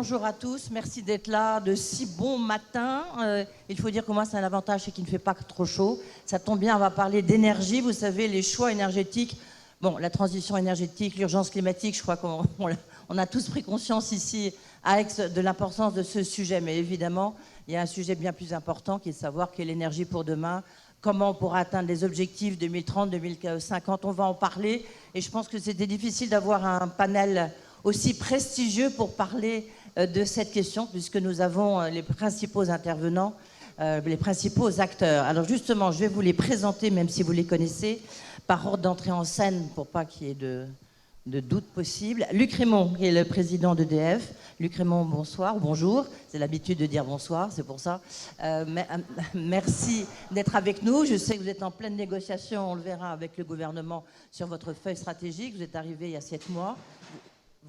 bonjour à tous. Merci d'être là de si bon matin. Il faut dire que moi, c'est un avantage, c'est qu'il ne fait pas trop chaud. Ça tombe bien, on va parler d'énergie. Vous savez, les choix énergétiques, bon, la transition énergétique, l'urgence climatique, je crois qu'on a tous pris conscience ici à Aix de l'importance de ce sujet. Mais évidemment, il y a un sujet bien plus important qui est de savoir quelle est l'énergie pour demain, comment on pourra atteindre les objectifs 2030, 2050. On va en parler. Et je pense que c'était difficile d'avoir un panel aussi prestigieux pour parler de cette question, puisque nous avons les principaux intervenants, les principaux acteurs. Alors justement, je vais vous les présenter, même si vous les connaissez, par ordre d'entrée en scène, pour pas qu'il y ait de doute possible. Luc Rémont, qui est le président d'EDF. Luc Rémont, bonsoir, bonjour. C'est l'habitude de dire bonsoir, c'est pour ça. Merci d'être avec nous. Je sais que vous êtes en pleine négociation, on le verra avec le gouvernement, sur votre feuille stratégique. Vous êtes arrivé il y a 7 mois.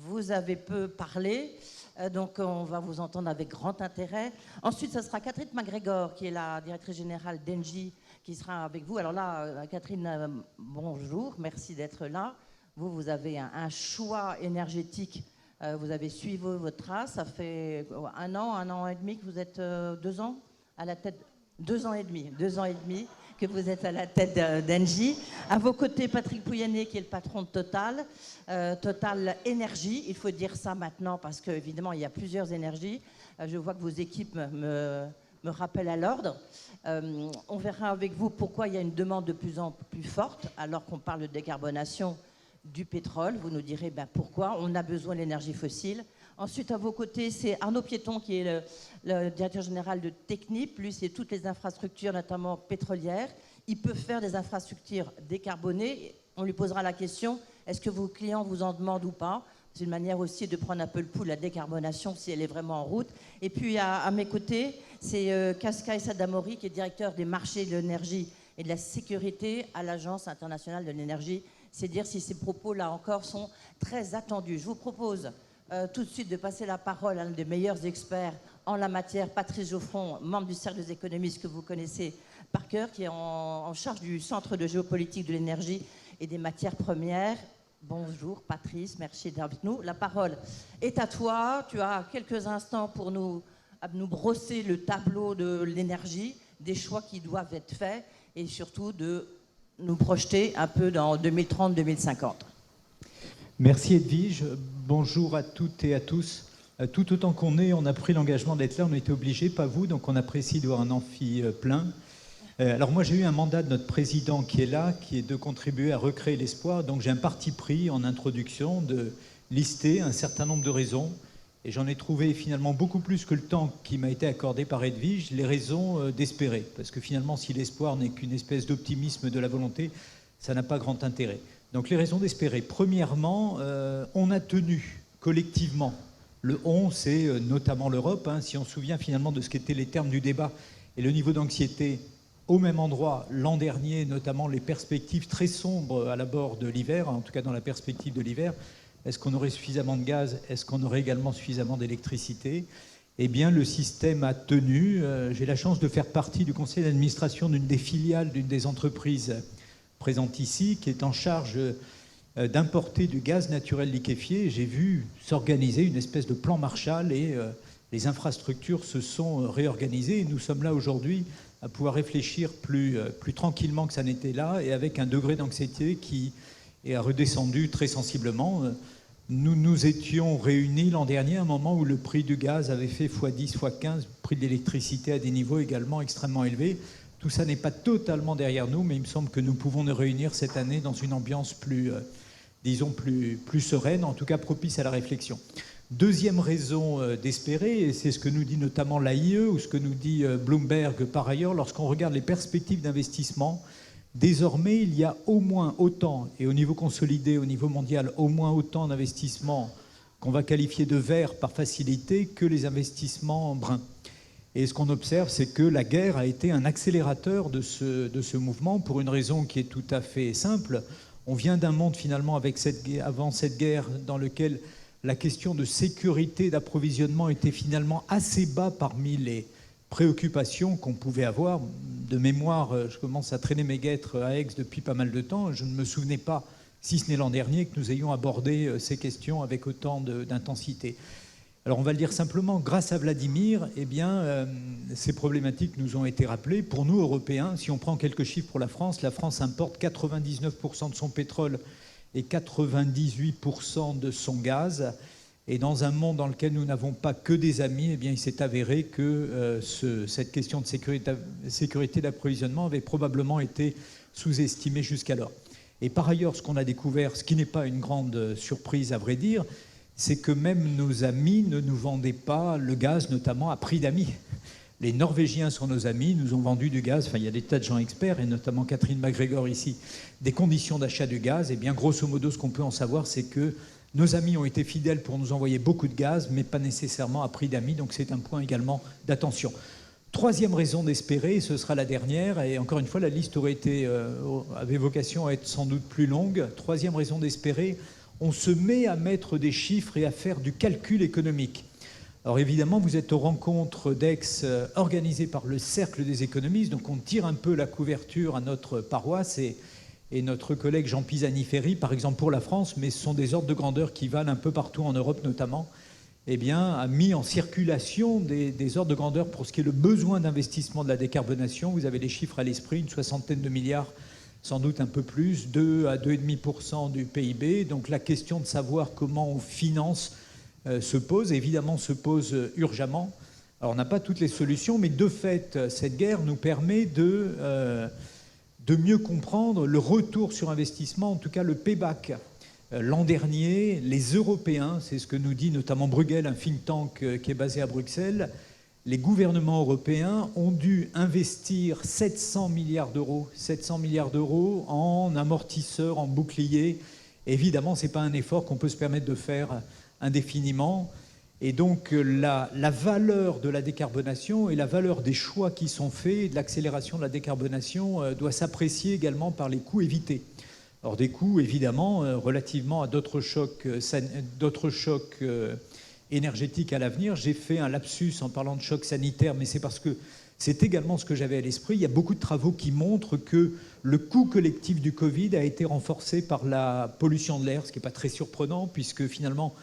Vous avez peu parlé, donc on va vous entendre avec grand intérêt. Ensuite, ce sera Catherine MacGregor, qui est la directrice générale d'Engie, qui sera avec vous. Alors là, Catherine, bonjour, merci d'être là. Vous avez un choix énergétique, vous avez suivi votre trace. Ça fait un an et demi que vous êtes 2 ans à la tête, 2 ans et demi que vous êtes à la tête d'Engie. À vos côtés, Patrick Pouyanné, qui est le patron de Total. Total Énergie, il faut dire ça maintenant parce qu'évidemment, il y a plusieurs énergies. Je vois que vos équipes me rappellent à l'ordre. On verra avec vous pourquoi il y a une demande de plus en plus forte, alors qu'on parle de décarbonation du pétrole. Vous nous direz pourquoi on a besoin de l'énergie fossile. Ensuite, à vos côtés, c'est Arnaud Piéton, qui est le directeur général de Technip. Lui, c'est toutes les infrastructures, notamment pétrolières. Il peut faire des infrastructures décarbonées. On lui posera la question, est-ce que vos clients vous en demandent ou pas? C'est une manière aussi de prendre un peu le pouls de la décarbonation, si elle est vraiment en route. Et puis, à mes côtés, c'est Casca Sadamori, qui est directeur des marchés de l'énergie et de la sécurité à l'Agence internationale de l'énergie. C'est dire si ces propos, là encore, sont très attendus. Je vous propose tout de suite de passer la parole à un des meilleurs experts en la matière, Patrice Geoffron, membre du Cercle des économistes que vous connaissez par cœur, qui est en charge du Centre de géopolitique de l'énergie et des matières premières. Bonjour Patrice, merci d'être avec nous. La parole est à toi. Tu as quelques instants pour nous brosser le tableau de l'énergie, des choix qui doivent être faits et surtout de nous projeter un peu dans 2030-2050. Merci Edwige, bonjour à toutes et à tous. Tout autant qu'on est, on a pris l'engagement d'être là, on était obligés, pas vous, donc on apprécie de voir un amphi plein. Alors moi j'ai eu un mandat de notre président qui est là, qui est de contribuer à recréer l'espoir, donc j'ai un parti pris en introduction de lister un certain nombre de raisons, et j'en ai trouvé finalement beaucoup plus que le temps qui m'a été accordé par Edwige, les raisons d'espérer, parce que finalement si l'espoir n'est qu'une espèce d'optimisme de la volonté, ça n'a pas grand intérêt. Donc les raisons d'espérer. Premièrement, on a tenu collectivement. Le on, c'est notamment l'Europe. Si on se souvient finalement de ce qu'étaient les termes du débat et le niveau d'anxiété au même endroit l'an dernier, notamment les perspectives très sombres à l'abord de l'hiver, en tout cas dans la perspective de l'hiver. Est-ce qu'on aurait suffisamment de gaz? Est-ce qu'on aurait également suffisamment d'électricité? Eh bien, le système a tenu. J'ai la chance de faire partie du conseil d'administration d'une des filiales d'une des entreprises présente ici, qui est en charge d'importer du gaz naturel liquéfié. J'ai vu s'organiser une espèce de plan Marshall et les infrastructures se sont réorganisées. Et nous sommes là aujourd'hui à pouvoir réfléchir plus tranquillement que ça n'était là et avec un degré d'anxiété qui est redescendu très sensiblement. Nous nous étions réunis l'an dernier à un moment où le prix du gaz avait fait x10, x15, le prix de l'électricité à des niveaux également extrêmement élevés. Tout ça n'est pas totalement derrière nous, mais il me semble que nous pouvons nous réunir cette année dans une ambiance plus sereine, en tout cas propice à la réflexion. Deuxième raison d'espérer, et c'est ce que nous dit notamment l'AIE ou ce que nous dit Bloomberg par ailleurs, lorsqu'on regarde les perspectives d'investissement, désormais il y a au moins autant, et au niveau consolidé, au niveau mondial, au moins autant d'investissements qu'on va qualifier de verts par facilité que les investissements bruns. Et ce qu'on observe, c'est que la guerre a été un accélérateur de ce mouvement pour une raison qui est tout à fait simple. On vient d'un monde finalement avant cette guerre dans lequel la question de sécurité d'approvisionnement était finalement assez bas parmi les préoccupations qu'on pouvait avoir. De mémoire, je commence à traîner mes guêtres à Aix depuis pas mal de temps. Je ne me souvenais pas, si ce n'est l'an dernier, que nous ayons abordé ces questions avec autant d'intensité. Alors on va le dire simplement, grâce à Vladimir, eh bien, ces problématiques nous ont été rappelées. Pour nous, Européens, si on prend quelques chiffres pour la France importe 99% de son pétrole et 98% de son gaz. Et dans un monde dans lequel nous n'avons pas que des amis, eh bien, il s'est avéré que cette question de sécurité d'approvisionnement avait probablement été sous-estimée jusqu'alors. Et par ailleurs, ce qu'on a découvert, ce qui n'est pas une grande surprise à vrai dire, c'est que même nos amis ne nous vendaient pas le gaz, notamment à prix d'amis. Les Norvégiens sont nos amis, nous ont vendu du gaz, enfin il y a des tas de gens experts, et notamment Catherine MacGregor ici, des conditions d'achat du gaz. Et bien grosso modo, ce qu'on peut en savoir, c'est que nos amis ont été fidèles pour nous envoyer beaucoup de gaz, mais pas nécessairement à prix d'amis, donc c'est un point également d'attention. Troisième raison d'espérer, ce sera la dernière, et encore une fois, la liste avait vocation à être sans doute plus longue. Troisième raison d'espérer, on se met à mettre des chiffres et à faire du calcul économique. Alors évidemment, vous êtes aux rencontres d'Aix organisées par le Cercle des économistes, donc on tire un peu la couverture à notre paroisse, et notre collègue Jean Pisani-Ferry, par exemple pour la France, mais ce sont des ordres de grandeur qui valent un peu partout en Europe notamment, eh bien, a mis en circulation des ordres de grandeur pour ce qui est le besoin d'investissement de la décarbonation. Vous avez les chiffres à l'esprit, une soixantaine de milliards, sans doute un peu plus, 2 à 2,5% du PIB. Donc la question de savoir comment on finance se pose urgemment. Alors on n'a pas toutes les solutions, mais de fait, cette guerre nous permet de mieux comprendre le retour sur investissement, en tout cas le payback. L'an dernier, les Européens, c'est ce que nous dit notamment Bruegel, un think tank qui est basé à Bruxelles, les gouvernements européens ont dû investir 700 milliards d'euros en amortisseurs, en boucliers. Évidemment, ce n'est pas un effort qu'on peut se permettre de faire indéfiniment. Et donc, la valeur de la décarbonation et la valeur des choix qui sont faits et de l'accélération de la décarbonation doit s'apprécier également par les coûts évités. Alors des coûts, évidemment, relativement à d'autres chocs énergétiques à l'avenir. J'ai fait un lapsus en parlant de choc sanitaire, mais c'est parce que c'est également ce que j'avais à l'esprit. Il y a beaucoup de travaux qui montrent que le coût collectif du Covid a été renforcé par la pollution de l'air, ce qui n'est pas très surprenant, puisque finalement,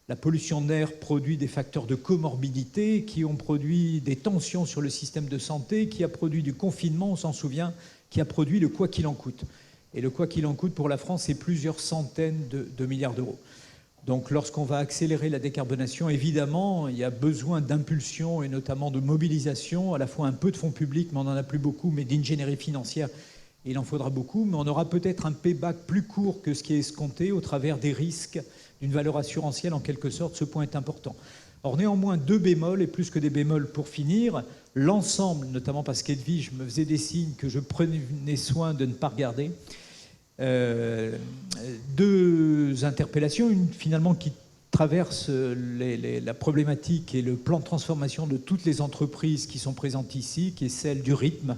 la pollution de l'air produit des facteurs de comorbidité qui ont produit des tensions sur le système de santé, qui a produit du confinement, on s'en souvient, qui a produit le quoi qu'il en coûte. Et le quoi qu'il en coûte pour la France, c'est plusieurs centaines de milliards d'euros. Donc lorsqu'on va accélérer la décarbonation, évidemment, il y a besoin d'impulsion et notamment de mobilisation, à la fois un peu de fonds publics, mais on n'en a plus beaucoup, mais d'ingénierie financière, il en faudra beaucoup. Mais on aura peut-être un payback plus court que ce qui est escompté au travers des risques d'une valeur assurantielle en quelque sorte. Ce point est important. Or néanmoins, deux bémols, et plus que des bémols pour finir, l'ensemble, notamment parce qu'Edwige me faisait des signes que je prenais soin de ne pas regarder, deux interpellations, une finalement qui traverse la problématique et le plan de transformation de toutes les entreprises qui sont présentes ici, qui est celle du rythme,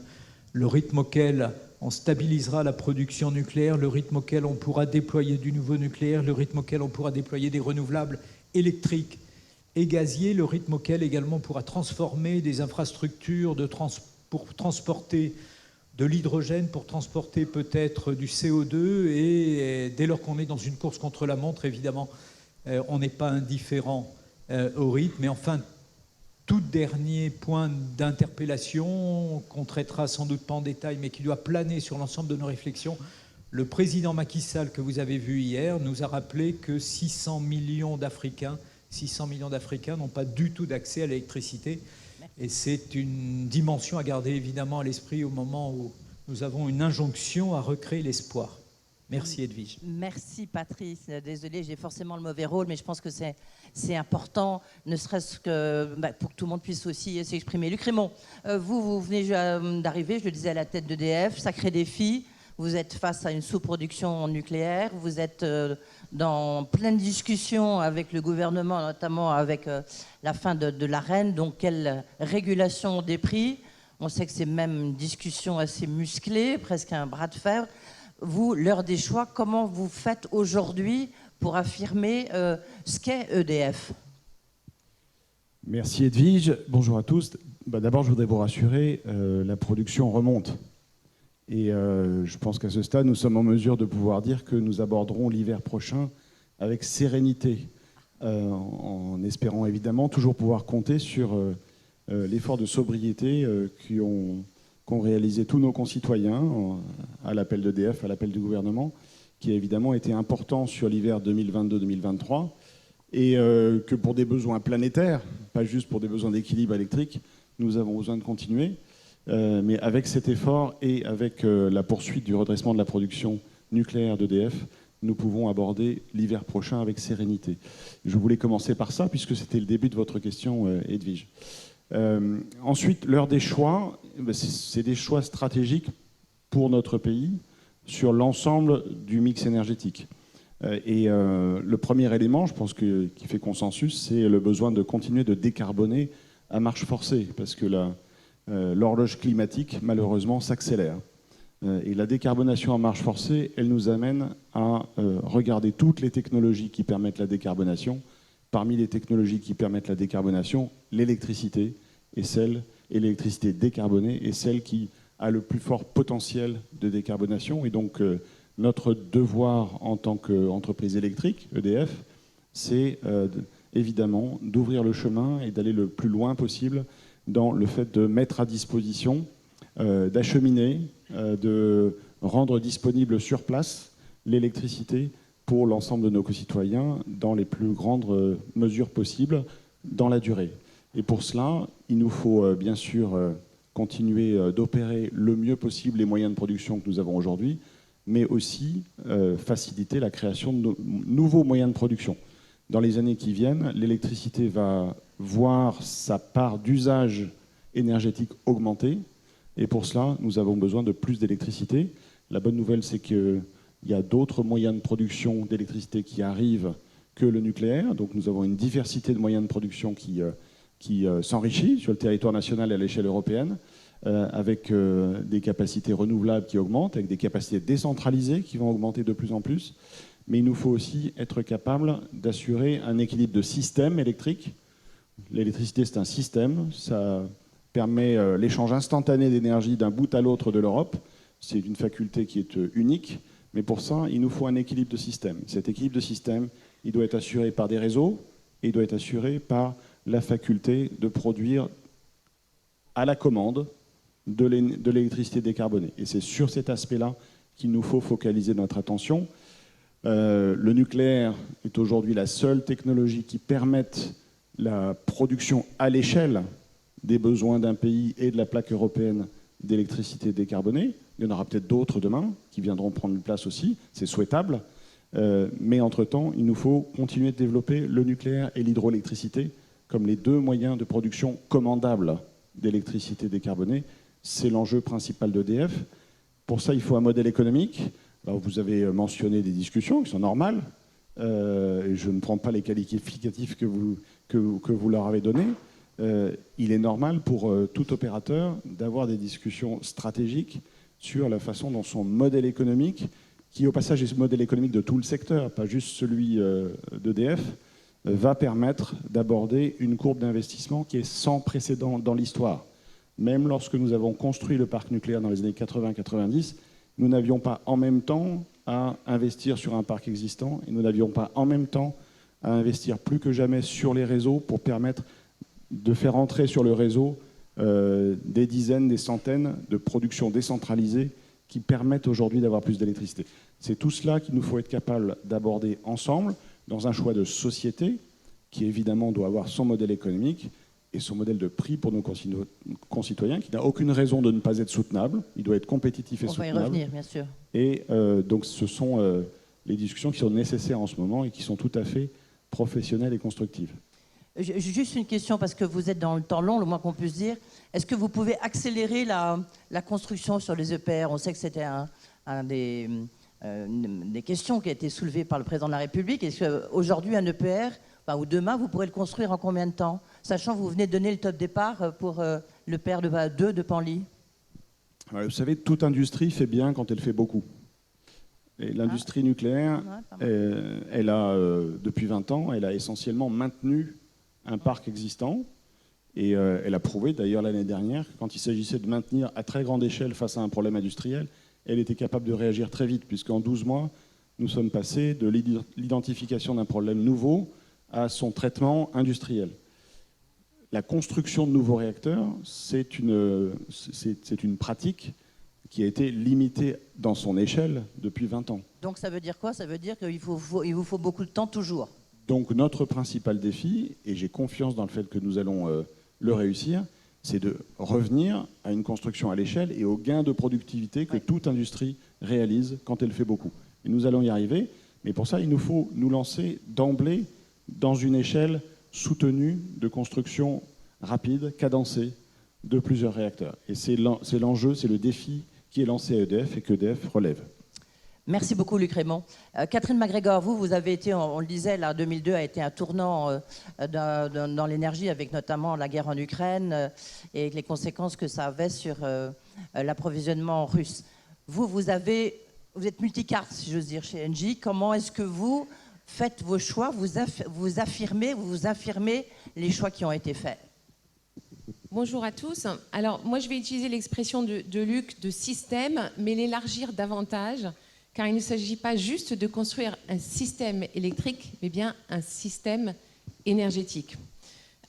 le rythme auquel on stabilisera la production nucléaire, le rythme auquel on pourra déployer du nouveau nucléaire, le rythme auquel on pourra déployer des renouvelables électriques et gaziers, le rythme auquel également on pourra transformer des infrastructures pour transporter de l'hydrogène, pour transporter peut-être du CO2, et dès lors qu'on est dans une course contre la montre, évidemment, on n'est pas indifférent au rythme. Mais enfin, tout dernier point d'interpellation qu'on traitera sans doute pas en détail, mais qui doit planer sur l'ensemble de nos réflexions. Le président Macky Sall, que vous avez vu hier, nous a rappelé que 600 millions d'Africains n'ont pas du tout d'accès à l'électricité. Et c'est une dimension à garder évidemment à l'esprit au moment où nous avons une injonction à recréer l'espoir. Merci Edwige. Merci Patrice. Désolée, j'ai forcément le mauvais rôle, mais je pense que c'est important, ne serait-ce que pour que tout le monde puisse aussi s'exprimer. Luc Rémond, vous venez d'arriver, je le disais, à la tête d'EDF, sacré défi. Vous êtes face à une sous-production nucléaire, vous êtes dans pleine discussion avec le gouvernement, notamment avec la fin de l'Arenh, donc quelle régulation des prix. On sait que c'est même une discussion assez musclée, presque un bras de fer. Vous, l'heure des choix, comment vous faites aujourd'hui pour affirmer ce qu'est EDF ? Merci Edwige, bonjour à tous. D'abord, je voudrais vous rassurer, la production remonte. Et je pense qu'à ce stade, nous sommes en mesure de pouvoir dire que nous aborderons l'hiver prochain avec sérénité. en espérant évidemment toujours pouvoir compter sur l'effort de sobriété qu'ont réalisé tous nos concitoyens à l'appel d'EDF, à l'appel du gouvernement, qui a évidemment été important sur l'hiver 2022-2023, et que pour des besoins planétaires, pas juste pour des besoins d'équilibre électrique, nous avons besoin de continuer. Mais avec cet effort et avec la poursuite du redressement de la production nucléaire d'EDF, nous pouvons aborder l'hiver prochain avec sérénité. Je voulais commencer par ça, puisque c'était le début de votre question, Edwige. Ensuite, l'heure des choix, c'est des choix stratégiques pour notre pays sur l'ensemble du mix énergétique. Le premier élément, je pense qui fait consensus, c'est le besoin de continuer de décarboner à marche forcée, parce que l'horloge climatique, malheureusement, s'accélère. Et la décarbonation à marche forcée, elle nous amène à regarder toutes les technologies qui permettent la décarbonation. Parmi les technologies qui permettent la décarbonation, l'électricité l'électricité décarbonée est celle qui a le plus fort potentiel de décarbonation. Et donc, notre devoir en tant qu'entreprise électrique, EDF, c'est évidemment d'ouvrir le chemin et d'aller le plus loin possible dans le fait de mettre à disposition, d'acheminer, de rendre disponible sur place l'électricité pour l'ensemble de nos concitoyens dans les plus grandes mesures possibles dans la durée. Et pour cela, il nous faut bien sûr continuer d'opérer le mieux possible les moyens de production que nous avons aujourd'hui, mais aussi faciliter la création de nouveaux moyens de production. Dans les années qui viennent, l'électricité va voir sa part d'usage énergétique augmenter, et pour cela, nous avons besoin de plus d'électricité. La bonne nouvelle, c'est qu'il y a d'autres moyens de production d'électricité qui arrivent que le nucléaire, donc nous avons une diversité de moyens de production qui s'enrichit sur le territoire national et à l'échelle européenne, avec des capacités renouvelables qui augmentent, avec des capacités décentralisées qui vont augmenter de plus en plus. Mais il nous faut aussi être capable d'assurer un équilibre de système électrique. L'électricité, c'est un système, ça permet l'échange instantané d'énergie d'un bout à l'autre de l'Europe. C'est une faculté qui est unique, mais pour ça, il nous faut un équilibre de système. Cet équilibre de système, il doit être assuré par des réseaux et il doit être assuré par la faculté de produire à la commande de l'électricité décarbonée. Et c'est sur cet aspect-là qu'il nous faut focaliser notre attention. Le nucléaire est aujourd'hui la seule technologie qui permette la production à l'échelle des besoins d'un pays et de la plaque européenne d'électricité décarbonée. Il y en aura peut-être d'autres demain qui viendront prendre une place aussi, c'est souhaitable. Mais entre-temps, il nous faut continuer de développer le nucléaire et l'hydroélectricité comme les deux moyens de production commandables d'électricité décarbonée. C'est l'enjeu principal d'EDF. Pour ça, il faut un modèle économique. Alors, vous avez mentionné des discussions qui sont normales. Et je ne prends pas les qualificatifs que vous leur avez donnés. Il est normal pour tout opérateur d'avoir des discussions stratégiques sur la façon dont son modèle économique, qui au passage est ce modèle économique de tout le secteur, pas juste celui d'EDF, va permettre d'aborder une courbe d'investissement qui est sans précédent dans l'histoire. Même lorsque nous avons construit le parc nucléaire dans les années 80-90, nous n'avions pas en même temps à investir sur un parc existant et nous n'avions pas en même temps à investir plus que jamais sur les réseaux pour permettre de faire entrer sur le réseau des dizaines, des centaines de productions décentralisées qui permettent aujourd'hui d'avoir plus d'électricité. C'est tout cela qu'il nous faut être capable d'aborder ensemble dans un choix de société qui évidemment doit avoir son modèle économique et son modèle de prix pour nos concitoyens qui n'a aucune raison de ne pas être soutenable. Il doit être compétitif et soutenable. On va y revenir, bien sûr. Et donc ce sont les discussions qui sont nécessaires en ce moment et qui sont tout à fait professionnelles et constructives. Juste une question, parce que vous êtes dans le temps long, le moins qu'on puisse dire. Est-ce que vous pouvez accélérer la construction sur les EPR? On sait que c'était un des questions qui a été soulevée par le président de la République. Est-ce qu'aujourd'hui, un EPR, ou demain, vous pourrez le construire en combien de temps? Sachant que vous venez de donner le top départ pour l'EPR 2 de Penly. Vous savez, toute industrie fait bien quand elle fait beaucoup. Et l'industrie nucléaire, elle a, depuis 20 ans, elle a essentiellement maintenu un parc existant. Et elle a prouvé, d'ailleurs, l'année dernière, que quand il s'agissait de maintenir à très grande échelle face à un problème industriel, elle était capable de réagir très vite, puisqu'en 12 mois, nous sommes passés de l'identification d'un problème nouveau à son traitement industriel. La construction de nouveaux réacteurs, c'est une pratique qui a été limitée dans son échelle depuis 20 ans. Donc ça veut dire quoi? Ça veut dire qu'il vous faut beaucoup de temps toujours. Donc notre principal défi, et j'ai confiance dans le fait que nous allons le réussir, c'est de revenir à une construction à l'échelle et au gain de productivité que toute industrie réalise quand elle fait beaucoup. Et nous allons y arriver, mais pour ça, il nous faut nous lancer d'emblée dans une échelle soutenue de construction rapide, cadencée, de plusieurs réacteurs. Et c'est l'enjeu, c'est le défi qui est lancé à EDF et qu'EDF relève. Merci beaucoup, Luc Rémond. Catherine MacGregor, vous avez été, on le disait, là, 2002 a été un tournant dans l'énergie, avec notamment la guerre en Ukraine et les conséquences que ça avait sur l'approvisionnement russe. Vous êtes multicarte, si j'ose dire, chez Engie. Comment est-ce que vous faites vos choix, vous affirmez les choix qui ont été faits? Bonjour à tous. Alors, moi, je vais utiliser l'expression de Luc de système, mais l'élargir davantage, car il ne s'agit pas juste de construire un système électrique, mais bien un système énergétique.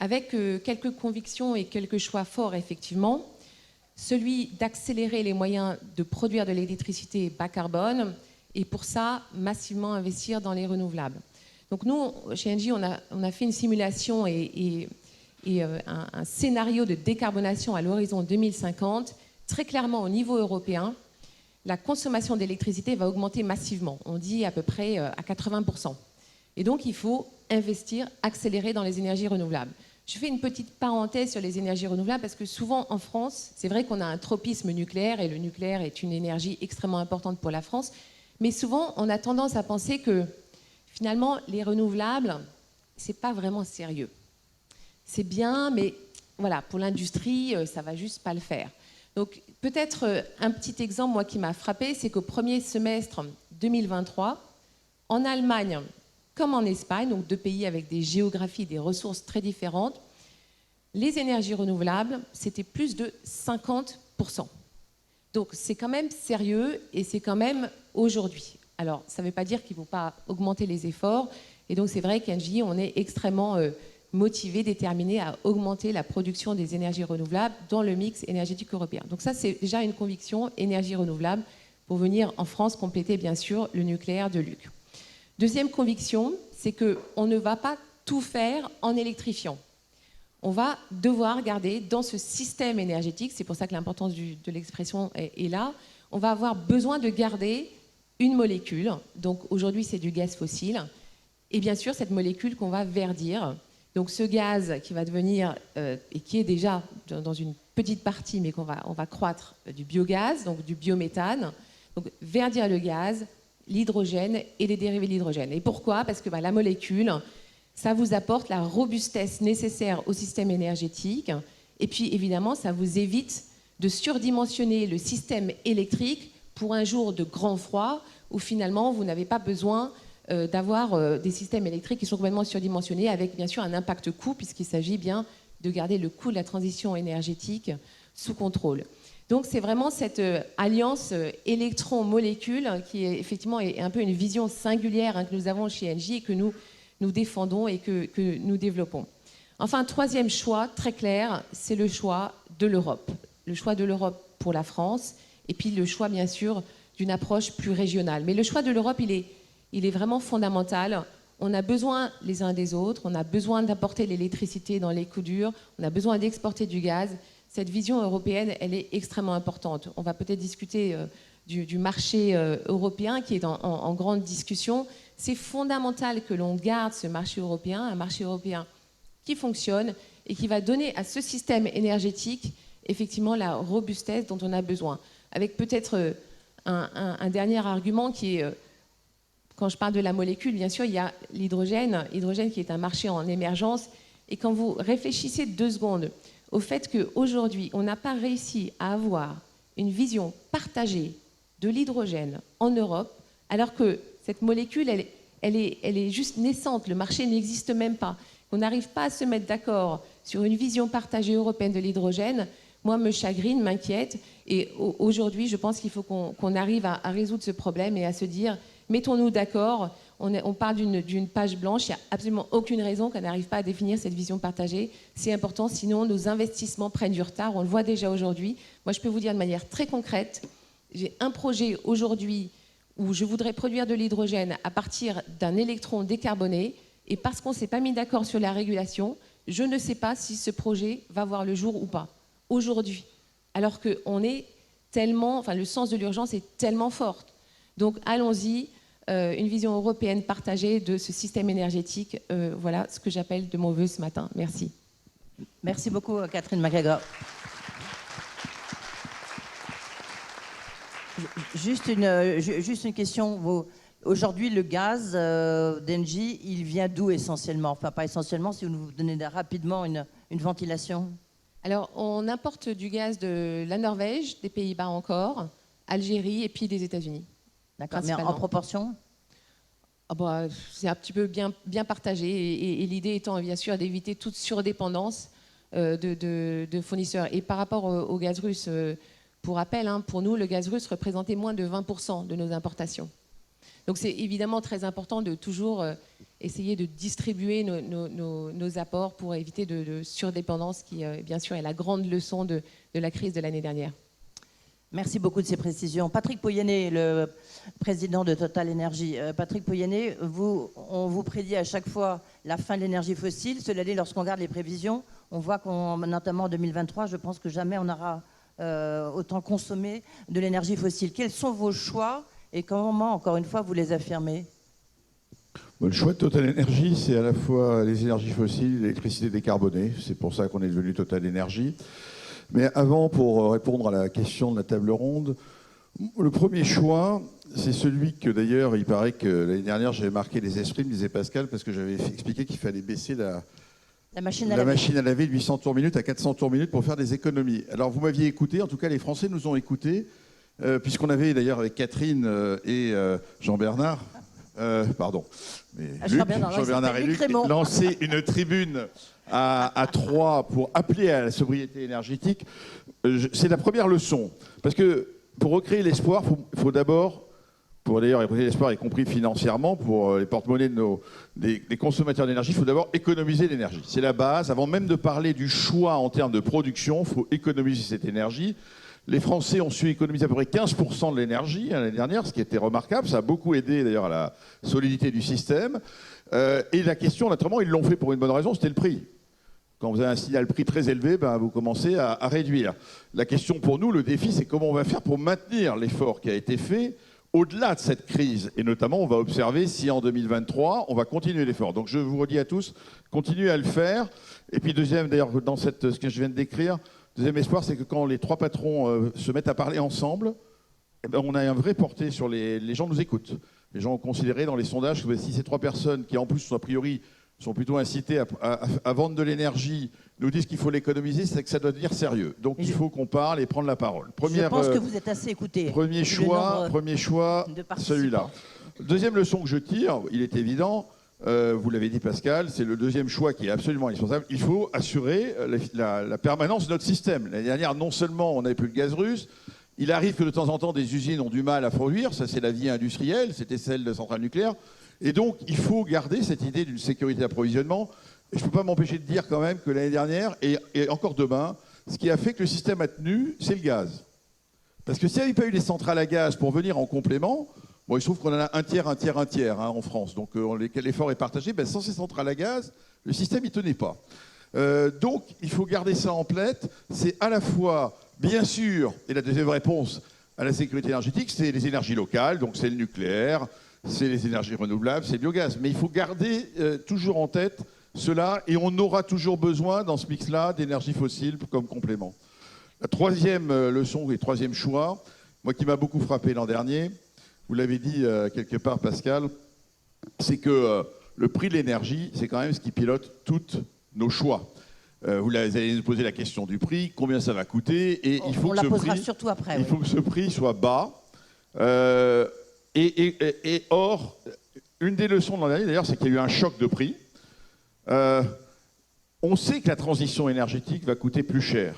Avec quelques convictions et quelques choix forts, effectivement. Celui d'accélérer les moyens de produire de l'électricité bas carbone, et pour ça, massivement investir dans les renouvelables. Donc nous, chez Engie, on a fait une simulation et un scénario de décarbonation à l'horizon 2050. Très clairement, au niveau européen, la consommation d'électricité va augmenter massivement. On dit à peu près à 80%. Et donc, il faut investir, accélérer dans les énergies renouvelables. Je fais une petite parenthèse sur les énergies renouvelables parce que souvent en France, c'est vrai qu'on a un tropisme nucléaire et le nucléaire est une énergie extrêmement importante pour la France. Mais souvent, on a tendance à penser que finalement, les renouvelables, c'est pas vraiment sérieux. C'est bien, mais voilà, pour l'industrie, ça va juste pas le faire. Donc peut-être un petit exemple, moi, qui m'a frappé, c'est qu'au premier semestre 2023, en Allemagne comme en Espagne, donc deux pays avec des géographies, des ressources très différentes, les énergies renouvelables, c'était plus de 50%. Donc c'est quand même sérieux et c'est quand même aujourd'hui. Alors ça ne veut pas dire qu'il ne faut pas augmenter les efforts. Et donc c'est vrai qu'Engie, on est extrêmement motivé, déterminé à augmenter la production des énergies renouvelables dans le mix énergétique européen. Donc ça, c'est déjà une conviction, énergie renouvelable, pour venir en France compléter bien sûr le nucléaire de Luc. Deuxième conviction, c'est qu'on ne va pas tout faire en électrifiant. On va devoir garder dans ce système énergétique, c'est pour ça que l'importance de l'expression est là, on va avoir besoin de garder une molécule, donc aujourd'hui c'est du gaz fossile, et bien sûr cette molécule qu'on va verdir. Donc ce gaz qui va devenir, et qui est déjà dans une petite partie, mais on va croître du biogaz, donc du biométhane, donc verdir le gaz, l'hydrogène et les dérivés de l'hydrogène. Et pourquoi? Parce que la molécule, ça vous apporte la robustesse nécessaire au système énergétique, et puis évidemment ça vous évite de surdimensionner le système électrique pour un jour de grand froid, où finalement vous n'avez pas besoin d'avoir des systèmes électriques qui sont complètement surdimensionnés, avec bien sûr un impact coût, puisqu'il s'agit bien de garder le coût de la transition énergétique sous contrôle. Donc c'est vraiment cette alliance électron-molécule qui est effectivement est un peu une vision singulière que nous avons chez Engie et que nous défendons et que nous développons. Enfin, troisième choix très clair, c'est le choix de l'Europe. Le choix de l'Europe pour la France et puis le choix bien sûr d'une approche plus régionale. Mais le choix de l'Europe, il est vraiment fondamental. On a besoin les uns des autres, on a besoin d'apporter l'électricité dans les coups durs, on a besoin d'exporter du gaz. Cette vision européenne, elle est extrêmement importante. On va peut-être discuter du marché européen qui est en grande discussion. C'est fondamental que l'on garde ce marché européen, un marché européen qui fonctionne et qui va donner à ce système énergétique effectivement la robustesse dont on a besoin. Avec peut-être un dernier argument qui est... Quand je parle de la molécule, bien sûr, il y a l'hydrogène qui est un marché en émergence. Et quand vous réfléchissez 2 secondes au fait qu'aujourd'hui, on n'a pas réussi à avoir une vision partagée de l'hydrogène en Europe, alors que cette molécule, elle est juste naissante, le marché n'existe même pas. On n'arrive pas à se mettre d'accord sur une vision partagée européenne de l'hydrogène. Moi, me chagrine, m'inquiète. Et aujourd'hui, je pense qu'il faut qu'on arrive à résoudre ce problème et à se dire... Mettons-nous d'accord, on parle d'une page blanche, il n'y a absolument aucune raison qu'on n'arrive pas à définir cette vision partagée. C'est important, sinon nos investissements prennent du retard, on le voit déjà aujourd'hui. Moi, je peux vous dire de manière très concrète, j'ai un projet aujourd'hui où je voudrais produire de l'hydrogène à partir d'un électron décarboné, et parce qu'on ne s'est pas mis d'accord sur la régulation, je ne sais pas si ce projet va voir le jour ou pas, aujourd'hui. Alors que le sens de l'urgence est tellement fort. Donc allons-y, une vision européenne partagée de ce système énergétique. Voilà ce que j'appelle de mon vœu ce matin. Merci. Merci beaucoup, Catherine McGregor. Juste une question. Aujourd'hui, le gaz d'Engie, il vient d'où essentiellement? Enfin, pas essentiellement, si vous nous donnez rapidement une ventilation. Alors, on importe du gaz de la Norvège, des Pays-Bas encore, Algérie et puis des États-Unis. D'accord, mais en proportion? C'est un petit peu bien partagé. Et l'idée étant, bien sûr, d'éviter toute surdépendance de fournisseurs. Et par rapport au gaz russe, pour rappel, pour nous, le gaz russe représentait moins de 20% de nos importations. Donc c'est évidemment très important de toujours essayer de distribuer nos apports pour éviter de surdépendance qui, bien sûr, est la grande leçon de la crise de l'année dernière. Merci beaucoup de ces précisions. Patrick Pouyanné, le président de Total Énergie. Patrick Pouyanné, on vous prédit à chaque fois la fin de l'énergie fossile. Cela dit, lorsqu'on regarde les prévisions, on voit notamment en 2023, je pense que jamais on aura autant consommé de l'énergie fossile. Quels sont vos choix et comment, encore une fois, vous les affirmez? Le choix de Total Énergie, c'est à la fois les énergies fossiles, l'électricité décarbonée. C'est pour ça qu'on est devenu Total Énergie. Mais avant, pour répondre à la question de la table ronde, le premier choix, c'est celui que d'ailleurs, il paraît que l'année dernière, j'avais marqué les esprits, me disait Pascal, parce que j'avais expliqué qu'il fallait baisser la machine à laver de 800 tours minute à 400 tours minute pour faire des économies. Alors vous m'aviez écouté, en tout cas les Français nous ont écoutés, puisqu'on avait d'ailleurs avec Catherine et Jean-Bernard, Jean-Bernard et Luc lancé une tribune à Troyes pour appeler à la sobriété énergétique. C'est la première leçon. Parce que pour recréer l'espoir, il faut d'abord, pour d'ailleurs recréer l'espoir, y compris financièrement, pour les porte-monnaies des consommateurs d'énergie, il faut d'abord économiser l'énergie. C'est la base. Avant même de parler du choix en termes de production, il faut économiser cette énergie. Les Français ont su économiser à peu près 15% de l'énergie l'année dernière, ce qui était remarquable. Ça a beaucoup aidé d'ailleurs à la solidité du système. Et la question, naturellement, ils l'ont fait pour une bonne raison, c'était le prix. Quand vous avez un signal prix très élevé, vous commencez à réduire. La question pour nous, le défi, c'est comment on va faire pour maintenir l'effort qui a été fait au-delà de cette crise. Et notamment, on va observer si en 2023, on va continuer l'effort. Donc je vous redis à tous, continuez à le faire. Et puis deuxième, d'ailleurs, dans ce que je viens de décrire, deuxième espoir, c'est que quand les trois patrons se mettent à parler ensemble, on a un vrai porté sur les gens nous écoutent. Les gens ont considéré dans les sondages que si ces trois personnes, qui en plus, a priori, sont plutôt incitées à vendre de l'énergie, nous disent qu'il faut l'économiser, c'est que ça doit devenir sérieux. Donc il faut qu'on parle et prendre la parole. Je pense que vous êtes assez écoutés. Premier choix, celui-là. Deuxième leçon que je tire, il est évident, vous l'avez dit Pascal, c'est le deuxième choix qui est absolument indispensable. Il faut assurer la permanence de notre système. L'année dernière, non seulement on n'avait plus le gaz russe, il arrive que de temps en temps des usines ont du mal à produire, ça c'est la vie industrielle, c'était celle de centrales nucléaires. Et donc, il faut garder cette idée d'une sécurité d'approvisionnement. Et je ne peux pas m'empêcher de dire quand même que l'année dernière, et encore demain, ce qui a fait que le système a tenu, c'est le gaz. Parce que s'il n'y avait pas eu les centrales à gaz pour venir en complément, il se trouve qu'on en a un tiers en France. Donc l'effort est partagé. Sans ces centrales à gaz, le système ne tenait pas. Donc, il faut garder ça en tête. C'est à la fois, bien sûr, et la deuxième réponse à la sécurité énergétique, c'est les énergies locales, donc c'est le nucléaire, c'est les énergies renouvelables, c'est le biogaz. Mais il faut garder toujours en tête cela et on aura toujours besoin dans ce mix-là d'énergie fossile comme complément. La troisième leçon et troisième choix, moi qui m'a beaucoup frappé l'an dernier, vous l'avez dit quelque part Pascal, c'est que le prix de l'énergie, c'est quand même ce qui pilote tous nos choix. Vous allez nous poser la question du prix, combien ça va coûter et il faut que ce prix soit bas. Or, une des leçons de l'an dernier, d'ailleurs, c'est qu'il y a eu un choc de prix. On sait que la transition énergétique va coûter plus cher.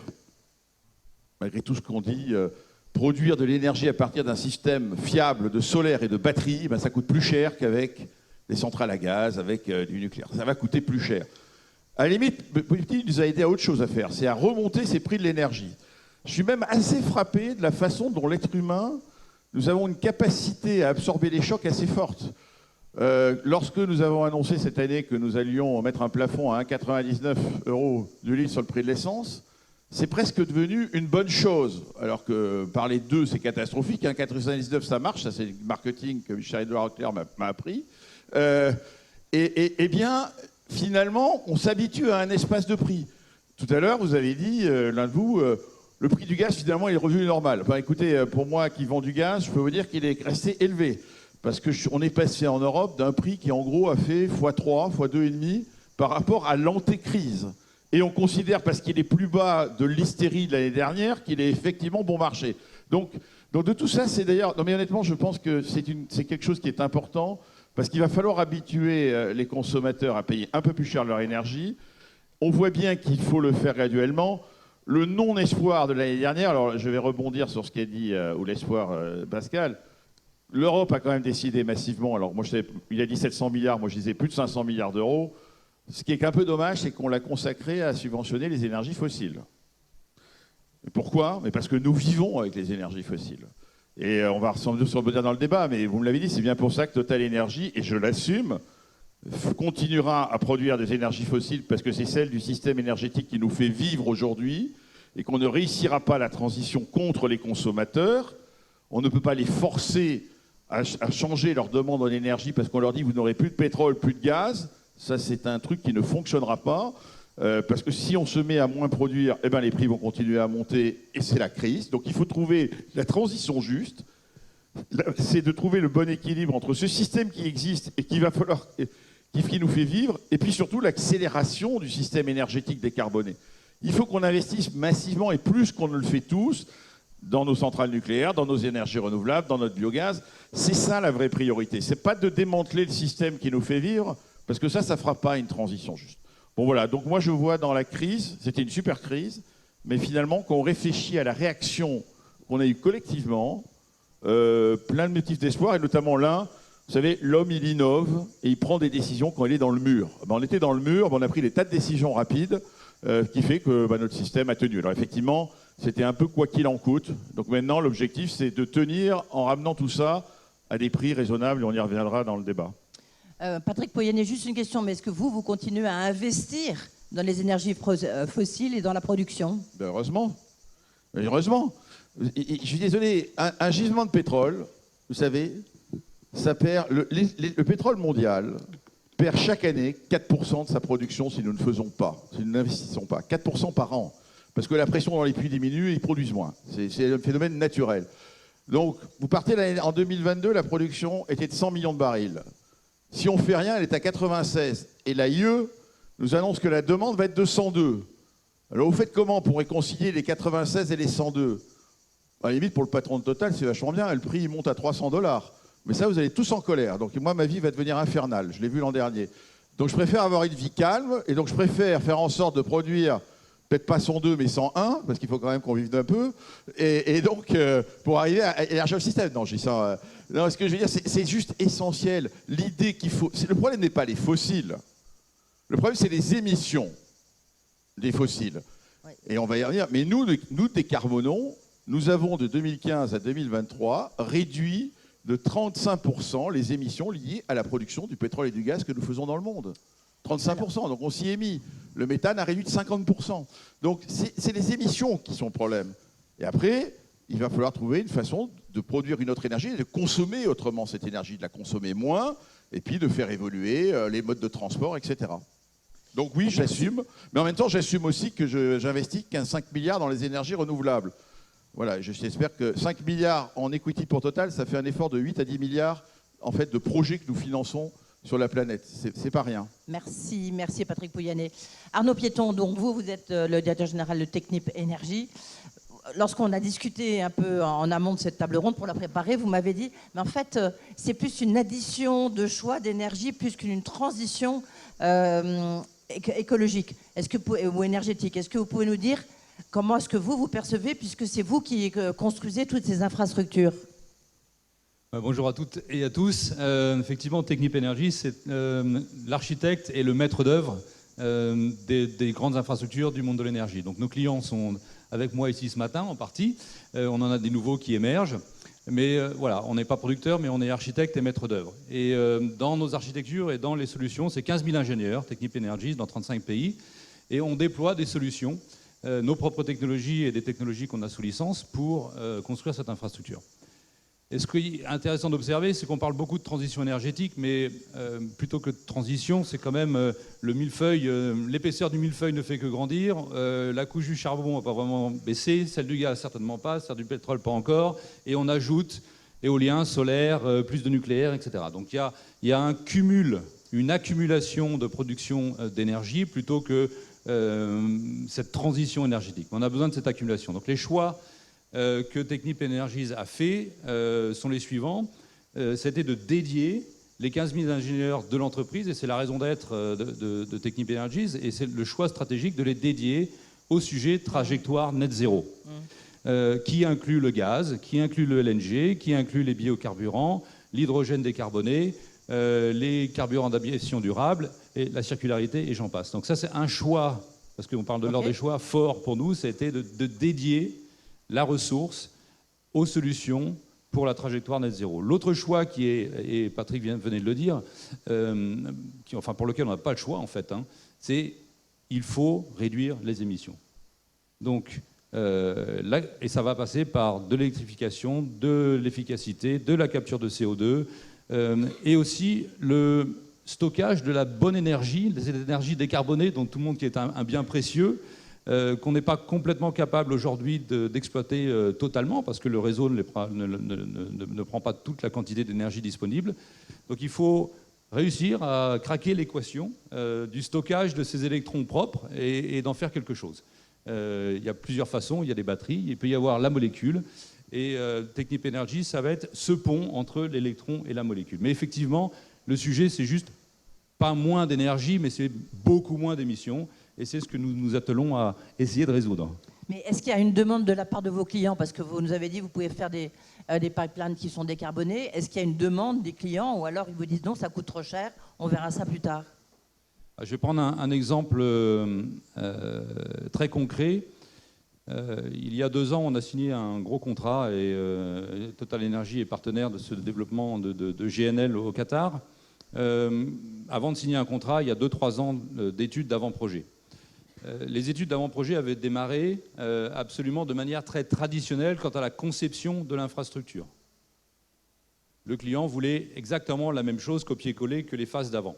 Malgré tout ce qu'on dit, produire de l'énergie à partir d'un système fiable de solaire et de batterie, ça coûte plus cher qu'avec des centrales à gaz avec du nucléaire. Ça va coûter plus cher. À la limite, Poutine nous a aidé à autre chose à faire, c'est à remonter ces prix de l'énergie. Je suis même assez frappé de la façon dont l'être humain, nous avons une capacité à absorber les chocs assez forte. Lorsque nous avons annoncé cette année que nous allions mettre un plafond à 1,99 € du litre sur le prix de l'essence, c'est presque devenu une bonne chose. Alors que parler de 2, c'est catastrophique. 1,99 €, ça marche. Ça, c'est le marketing que Michel-Édouard Leclerc m'a appris. Et bien, finalement, on s'habitue à un espace de prix. Tout à l'heure, vous avez dit, l'un de vous, le prix du gaz, finalement, il est revenu normal. Enfin, écoutez, pour moi qui vends du gaz, je peux vous dire qu'il est resté élevé. Parce qu'on est passé en Europe d'un prix qui, en gros, a fait x3, x2,5 par rapport à l'antécrise. Et on considère, parce qu'il est plus bas de l'hystérie de l'année dernière, qu'il est effectivement bon marché. Donc de tout ça, c'est d'ailleurs... Non mais honnêtement, je pense que c'est quelque chose qui est important, parce qu'il va falloir habituer les consommateurs à payer un peu plus cher leur énergie. On voit bien qu'il faut le faire graduellement. Le non-espoir de l'année dernière, alors je vais rebondir sur ce qu'a dit, ou l'espoir Pascal, l'Europe a quand même décidé massivement, alors moi il a dit 700 milliards, moi je disais plus de 500 milliards d'euros. Ce qui est un peu dommage, c'est qu'on l'a consacré à subventionner les énergies fossiles. Et pourquoi? Mais parce que nous vivons avec les énergies fossiles. Et on va rebondir dans le débat, mais vous me l'avez dit, c'est bien pour ça que Total Energy, et je l'assume, continuera à produire des énergies fossiles parce que c'est celle du système énergétique qui nous fait vivre aujourd'hui et qu'on ne réussira pas la transition contre les consommateurs. On ne peut pas les forcer à changer leur demande en énergie parce qu'on leur dit vous n'aurez plus de pétrole, plus de gaz. Ça, c'est un truc qui ne fonctionnera pas, parce que si on se met à moins produire, eh ben, les prix vont continuer à monter, et c'est la crise. Donc il faut trouver la transition juste, c'est de trouver le bon équilibre entre ce système qui existe et qui nous fait vivre, et puis surtout l'accélération du système énergétique décarboné. Il faut qu'on investisse massivement, et plus qu'on ne le fait tous, dans nos centrales nucléaires, dans nos énergies renouvelables, dans notre biogaz. C'est ça la vraie priorité. C'est pas de démanteler le système qui nous fait vivre, parce que ça ne fera pas une transition juste. Bon voilà, donc moi je vois dans la crise, c'était une super crise, mais finalement qu'on réfléchit à la réaction qu'on a eue collectivement, plein de motifs d'espoir, et notamment l'un, vous savez, l'homme il innove et il prend des décisions quand il est dans le mur. Ben, on était dans le mur, ben, on a pris des tas de décisions rapides, qui fait que ben, notre système a tenu. Alors effectivement, c'était un peu quoi qu'il en coûte. Donc maintenant, l'objectif c'est de tenir en ramenant tout ça à des prix raisonnables, et on y reviendra dans le débat. Patrick Pouyanné, juste une question, mais est-ce que vous continuez à investir dans les énergies fossiles et dans la production? Ben heureusement. Heureusement. Je suis désolé, un gisement de pétrole, vous savez, ça perd. Le pétrole mondial perd chaque année 4% de sa production si nous ne faisons pas, si nous n'investissons pas. 4% par an. Parce que la pression dans les puits diminue et ils produisent moins. C'est un phénomène naturel. Donc, vous partez en 2022, la production était de 100 millions de barils. Si on ne fait rien, elle est à 96. Et l'AIE nous annonce que la demande va être de 102. Alors vous faites comment pour réconcilier les 96 et les 102? À la limite, pour le patron de Total, c'est vachement bien. Le prix monte à 300 $. Mais ça, vous allez tous en colère. Donc moi, ma vie va devenir infernale. Je l'ai vu l'an dernier. Donc je préfère avoir une vie calme. Et donc je préfère faire en sorte de produire, peut-être pas 102, mais 101, parce qu'il faut quand même qu'on vive d'un peu. Et donc, pour arriver à élargir le système. Non, je dis ça... Non, ce que je veux dire, c'est juste essentiel. L'idée qu'il faut... Le problème n'est pas les fossiles. Le problème, c'est les émissions des fossiles. Oui. Et on va y revenir. Mais nous décarbonons. Nous avons, de 2015 à 2023, réduit de 35% les émissions liées à la production du pétrole et du gaz que nous faisons dans le monde. 35%. Donc on s'y est mis. Le méthane a réduit de 50%. Donc c'est les émissions qui sont le problème. Et après... il va falloir trouver une façon de produire une autre énergie et de consommer autrement cette énergie, de la consommer moins, et puis de faire évoluer les modes de transport, etc. Donc oui, j'assume, mais en même temps, j'assume aussi que j'investis 5 milliards dans les énergies renouvelables. Voilà, j'espère que 5 milliards en equity pour Total, ça fait un effort de 8 à 10 milliards en fait, de projets que nous finançons sur la planète. C'est pas rien. Merci Patrick Pouyanné. Arnaud Piéton, donc vous êtes le directeur général de Technip Énergie. Lorsqu'on a discuté un peu en amont de cette table ronde pour la préparer, vous m'avez dit, mais en fait, c'est plus une addition de choix d'énergie plus qu'une transition écologique ou énergétique. Est-ce que vous pouvez nous dire comment est-ce que vous percevez, puisque c'est vous qui construisez toutes ces infrastructures? Bonjour à toutes et à tous. Effectivement, Technip Energies, c'est l'architecte et le maître d'œuvre des grandes infrastructures du monde de l'énergie. Donc nos clients sont avec moi ici ce matin en partie. On en a des nouveaux qui émergent. Mais voilà, on n'est pas producteur, mais on est architecte et maître d'œuvre. Et dans nos architectures et dans les solutions, c'est 15 000 ingénieurs, Technip Energies, dans 35 pays. Et on déploie des solutions, nos propres technologies et des technologies qu'on a sous licence pour construire cette infrastructure. Et ce qui est intéressant d'observer, c'est qu'on parle beaucoup de transition énergétique, mais plutôt que de transition, c'est quand même le millefeuille. L'épaisseur du millefeuille ne fait que grandir. La couche du charbon n'a pas vraiment baissé, celle du gaz certainement pas, celle du pétrole pas encore. Et on ajoute éolien, solaire, plus de nucléaire, etc. Donc il y a un cumul, une accumulation de production d'énergie plutôt que cette transition énergétique. On a besoin de cette accumulation. Donc les choix que Technip Energies a fait sont les suivants. C'était de dédier les 15 000 ingénieurs de l'entreprise, et c'est la raison d'être de Technip Energies, et c'est le choix stratégique de les dédier au sujet trajectoire net zéro, qui inclut le gaz, qui inclut le LNG, qui inclut les biocarburants, l'hydrogène décarboné, les carburants d'aviation durable, et la circularité, et j'en passe. Donc ça, c'est un choix, parce qu'on parle de l'ordre des choix, fort pour nous, c'était de dédier la ressource aux solutions pour la trajectoire net zéro. L'autre choix qui est, et Patrick venait de le dire, pour lequel on n'a pas le choix en fait, c'est il faut réduire les émissions. Donc, et ça va passer par de l'électrification, de l'efficacité, de la capture de CO2, et aussi le stockage de la bonne énergie, des énergies décarbonées, dont tout le monde qui est un bien précieux, qu'on n'est pas complètement capable aujourd'hui d'exploiter totalement, parce que le réseau ne prend pas toute la quantité d'énergie disponible. Donc il faut réussir à craquer l'équation du stockage de ces électrons propres et d'en faire quelque chose. Il y a plusieurs façons, il y a des batteries, il peut y avoir la molécule, et Technip Energies, ça va être ce pont entre l'électron et la molécule. Mais effectivement, le sujet, c'est juste pas moins d'énergie, mais c'est beaucoup moins d'émissions. Et c'est ce que nous nous attelons à essayer de résoudre. Mais est-ce qu'il y a une demande de la part de vos clients? Parce que vous nous avez dit que vous pouvez faire des pipelines qui sont décarbonés. Est-ce qu'il y a une demande des clients, ou alors ils vous disent non, ça coûte trop cher, on verra ça plus tard? Je vais prendre un exemple très concret. Il y a 2 ans, on a signé un gros contrat, et Total Energy est partenaire de ce développement de GNL au Qatar. Avant de signer un contrat, il y a 2-3 ans d'études d'avant-projet. Les études d'avant-projet avaient démarré absolument de manière très traditionnelle quant à la conception de l'infrastructure. Le client voulait exactement la même chose copier-coller que les phases d'avant.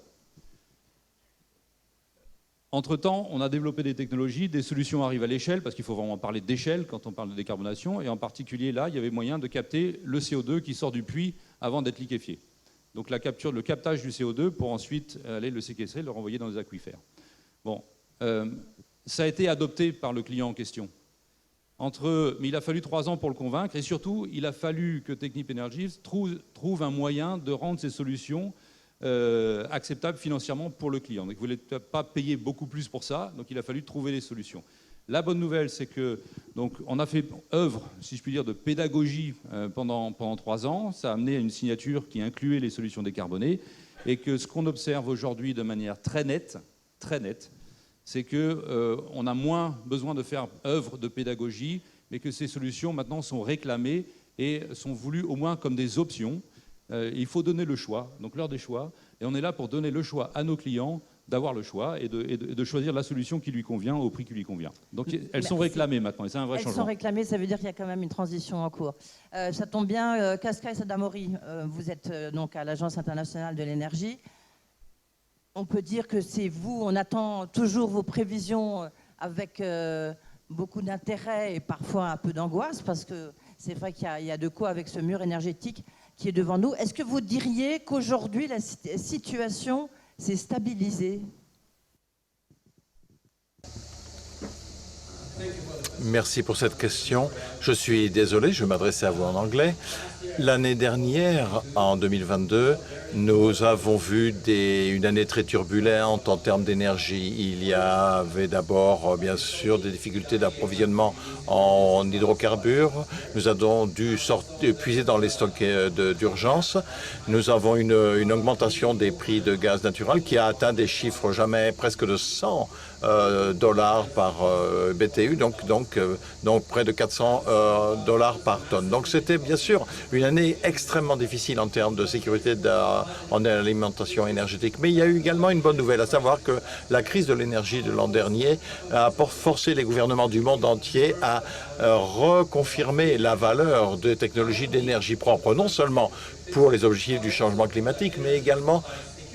Entre-temps, on a développé des technologies, des solutions arrivent à l'échelle, parce qu'il faut vraiment parler d'échelle quand on parle de décarbonation, et en particulier là, il y avait moyen de capter le CO2 qui sort du puits avant d'être liquéfié. Donc le captage du CO2 pour ensuite aller le séquestrer, le renvoyer dans les aquifères. Bon, ça a été adopté par le client en question. Mais il a fallu 3 ans pour le convaincre, et surtout, il a fallu que Technip Energies trouve un moyen de rendre ces solutions acceptables financièrement pour le client. Donc, il ne voulait pas payer beaucoup plus pour ça, donc il a fallu trouver des solutions. La bonne nouvelle, c'est que on a fait œuvre, si je puis dire, de pédagogie pendant 3 ans. Ça a amené à une signature qui incluait les solutions décarbonées, et que ce qu'on observe aujourd'hui de manière très nette, c'est qu'on a moins besoin de faire œuvre de pédagogie, mais que ces solutions maintenant sont réclamées et sont voulues au moins comme des options. Il faut donner le choix, donc l'heure des choix, et on est là pour donner le choix à nos clients, d'avoir le choix et de choisir la solution qui lui convient au prix qui lui convient. Donc elles sont réclamées maintenant, et c'est un vrai changement. Elles sont réclamées, ça veut dire qu'il y a quand même une transition en cours. Ça tombe bien, Cascais Sadamori, vous êtes donc à l'Agence internationale de l'énergie. On peut dire que c'est vous, on attend toujours vos prévisions avec beaucoup d'intérêt et parfois un peu d'angoisse, parce que c'est vrai qu'il y a de quoi avec ce mur énergétique qui est devant nous. Est-ce que vous diriez qu'aujourd'hui la situation s'est stabilisée? Merci pour cette question. Je suis désolé, je vais m'adresser à vous en anglais. L'année dernière, en 2022, nous avons vu une année très turbulente en termes d'énergie. Il y avait d'abord, bien sûr, des difficultés d'approvisionnement en hydrocarbures. Nous avons dû puiser dans les stocks d'urgence. Nous avons une augmentation des prix de gaz naturel qui a atteint des chiffres jamais presque de 100 dollars par BTU, donc près de 400 dollars par tonne. Donc c'était bien sûr une année extrêmement difficile en termes de sécurité en alimentation énergétique. Mais il y a eu également une bonne nouvelle, à savoir que la crise de l'énergie de l'an dernier a forcé les gouvernements du monde entier à reconfirmer la valeur des technologies d'énergie propre, non seulement pour les objectifs du changement climatique, mais également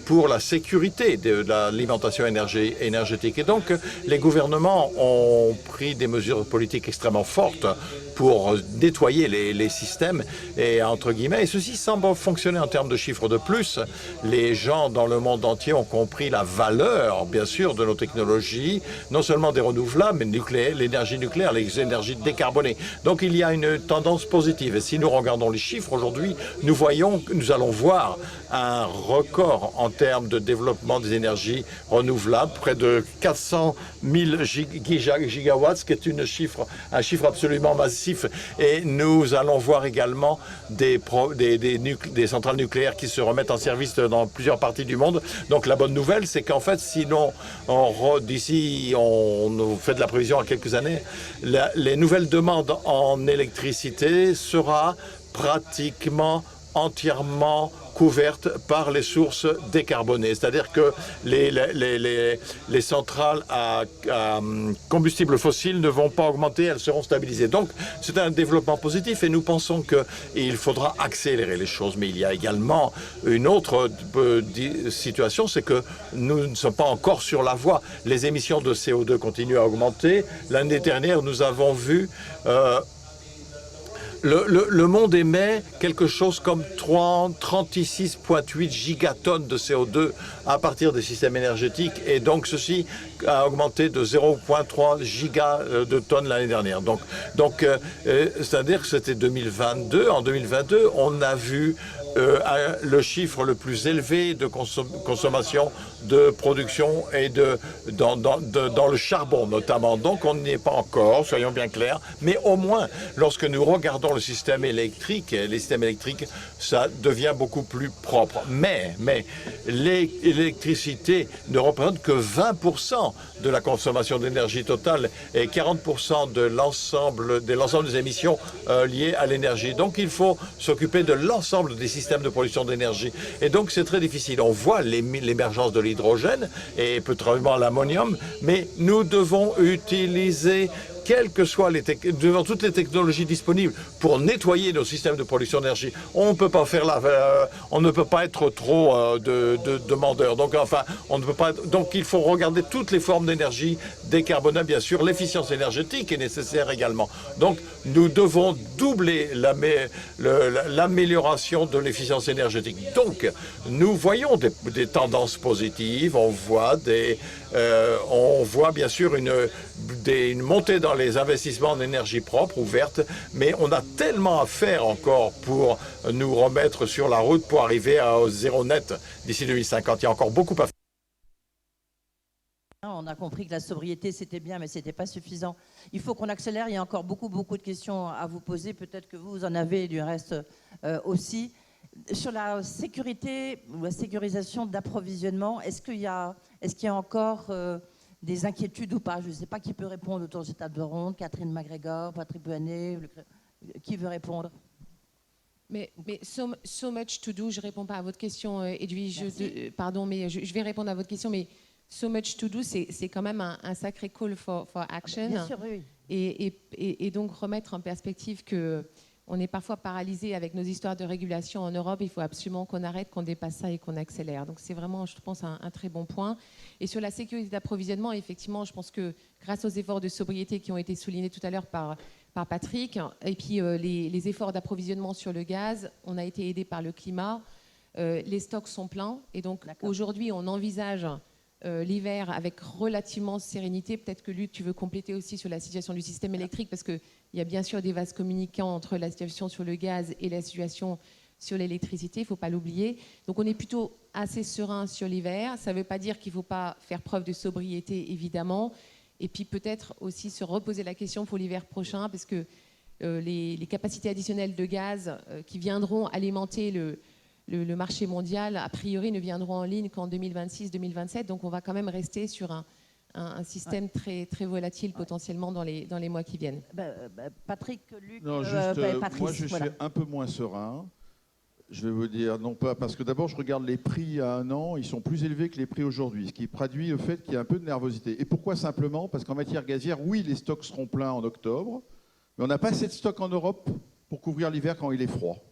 pour la sécurité de l'alimentation énergétique. Et donc, les gouvernements ont pris des mesures politiques extrêmement fortes pour nettoyer les systèmes, et entre guillemets, et ceci semble fonctionner en termes de chiffres de plus. Les gens dans le monde entier ont compris la valeur, bien sûr, de nos technologies, non seulement des renouvelables, mais l'énergie nucléaire, les énergies décarbonées. Donc, il y a une tendance positive. Et si nous regardons les chiffres aujourd'hui, nous allons voir un record en termes de développement des énergies renouvelables, près de 400 000 gigawatts, ce qui est un chiffre absolument massif. Et nous allons voir également des centrales nucléaires qui se remettent en service dans plusieurs parties du monde. Donc la bonne nouvelle, c'est qu'en fait, sinon, d'ici, on fait de la prévision à quelques années, les nouvelles demandes en électricité sera pratiquement entièrement couverte par les sources décarbonées. C'est-à-dire que les centrales à combustible fossile ne vont pas augmenter, elles seront stabilisées. Donc, c'est un développement positif et nous pensons qu'il faudra accélérer les choses. Mais il y a également une autre situation, c'est que nous ne sommes pas encore sur la voie. Les émissions de CO2 continuent à augmenter. L'année dernière, nous avons vu le monde émet quelque chose comme 36,8 gigatonnes de CO2 à partir des systèmes énergétiques, et donc ceci a augmenté de 0,3 giga de tonnes l'année dernière. Donc c'est-à-dire que c'était 2022. En 2022, on a vu le chiffre le plus élevé de consommation, de production et dans le charbon notamment. Donc on n'y est pas encore, soyons bien clairs, mais au moins lorsque nous regardons le système électrique, les systèmes électriques, ça devient beaucoup plus propre. Mais l'électricité ne représente que 20% de la consommation d'énergie totale et 40% de l'ensemble des émissions liées à l'énergie. Donc il faut s'occuper de l'ensemble des systèmes de production d'énergie. Et donc c'est très difficile. On voit l'émergence de l'hydrogène et peut-être l'ammonium, mais nous devons utiliser quelles que soient toutes les technologies disponibles pour nettoyer nos systèmes de production d'énergie. On ne peut pas on ne peut pas être trop demandeur. Donc enfin, on ne peut pas. Donc il faut regarder toutes les formes d'énergie décarbonée, bien sûr. L'efficience énergétique est nécessaire également. Donc nous devons doubler l'amélioration de l'efficience énergétique. Donc nous voyons des tendances positives. On voit bien sûr une montée dans les investissements en énergie propre ou verte, mais on a tellement à faire encore pour nous remettre sur la route pour arriver au zéro net d'ici 2050. Il y a encore beaucoup à faire. On a compris que la sobriété, c'était bien, mais ce n'était pas suffisant. Il faut qu'on accélère. Il y a encore beaucoup de questions à vous poser. Peut-être que vous en avez du reste aussi. Sur la sécurité ou la sécurisation d'approvisionnement, est-ce qu'il y a encore des inquiétudes ou pas? Je ne sais pas qui peut répondre autour de cette table de ronde. Catherine McGregor, Patrick Buanet, qui veut répondre? Mais so much to do. Je ne réponds pas à votre question, Edwige. Pardon, mais je vais répondre à votre question. Mais so much to do, c'est quand même un sacré call for action. Bien sûr, oui. Et donc remettre en perspective que on est parfois paralysé avec nos histoires de régulation en Europe. Il faut absolument qu'on arrête, qu'on dépasse ça et qu'on accélère. Donc c'est vraiment, je pense, un très bon point. Et sur la sécurité d'approvisionnement, effectivement, je pense que grâce aux efforts de sobriété qui ont été soulignés tout à l'heure par Patrick, et puis les efforts d'approvisionnement sur le gaz, on a été aidé par le climat. Les stocks sont pleins. Et donc aujourd'hui, on envisage l'hiver avec relativement sérénité. Peut-être que Luc, tu veux compléter aussi sur la situation du système électrique, parce qu'il y a bien sûr des vases communicants entre la situation sur le gaz et la situation sur l'électricité, il ne faut pas l'oublier. Donc on est plutôt assez serein sur l'hiver. Ça ne veut pas dire qu'il ne faut pas faire preuve de sobriété, évidemment. Et puis peut-être aussi se reposer la question pour l'hiver prochain, parce que les capacités additionnelles de gaz qui viendront alimenter le marché mondial, a priori, ne viendront en ligne qu'en 2026-2027. Donc on va quand même rester sur un système très, très volatile potentiellement dans les mois qui viennent. Patrick, Luc, Non, Patrice, moi je suis un peu moins serein. Je vais vous dire, non pas, parce que d'abord je regarde les prix il y a un an, ils sont plus élevés que les prix aujourd'hui, ce qui traduit le fait qu'il y a un peu de nervosité. Et pourquoi simplement? Parce qu'en matière gazière, oui, les stocks seront pleins en octobre, mais on n'a pas assez de stocks en Europe pour couvrir l'hiver quand il est froid.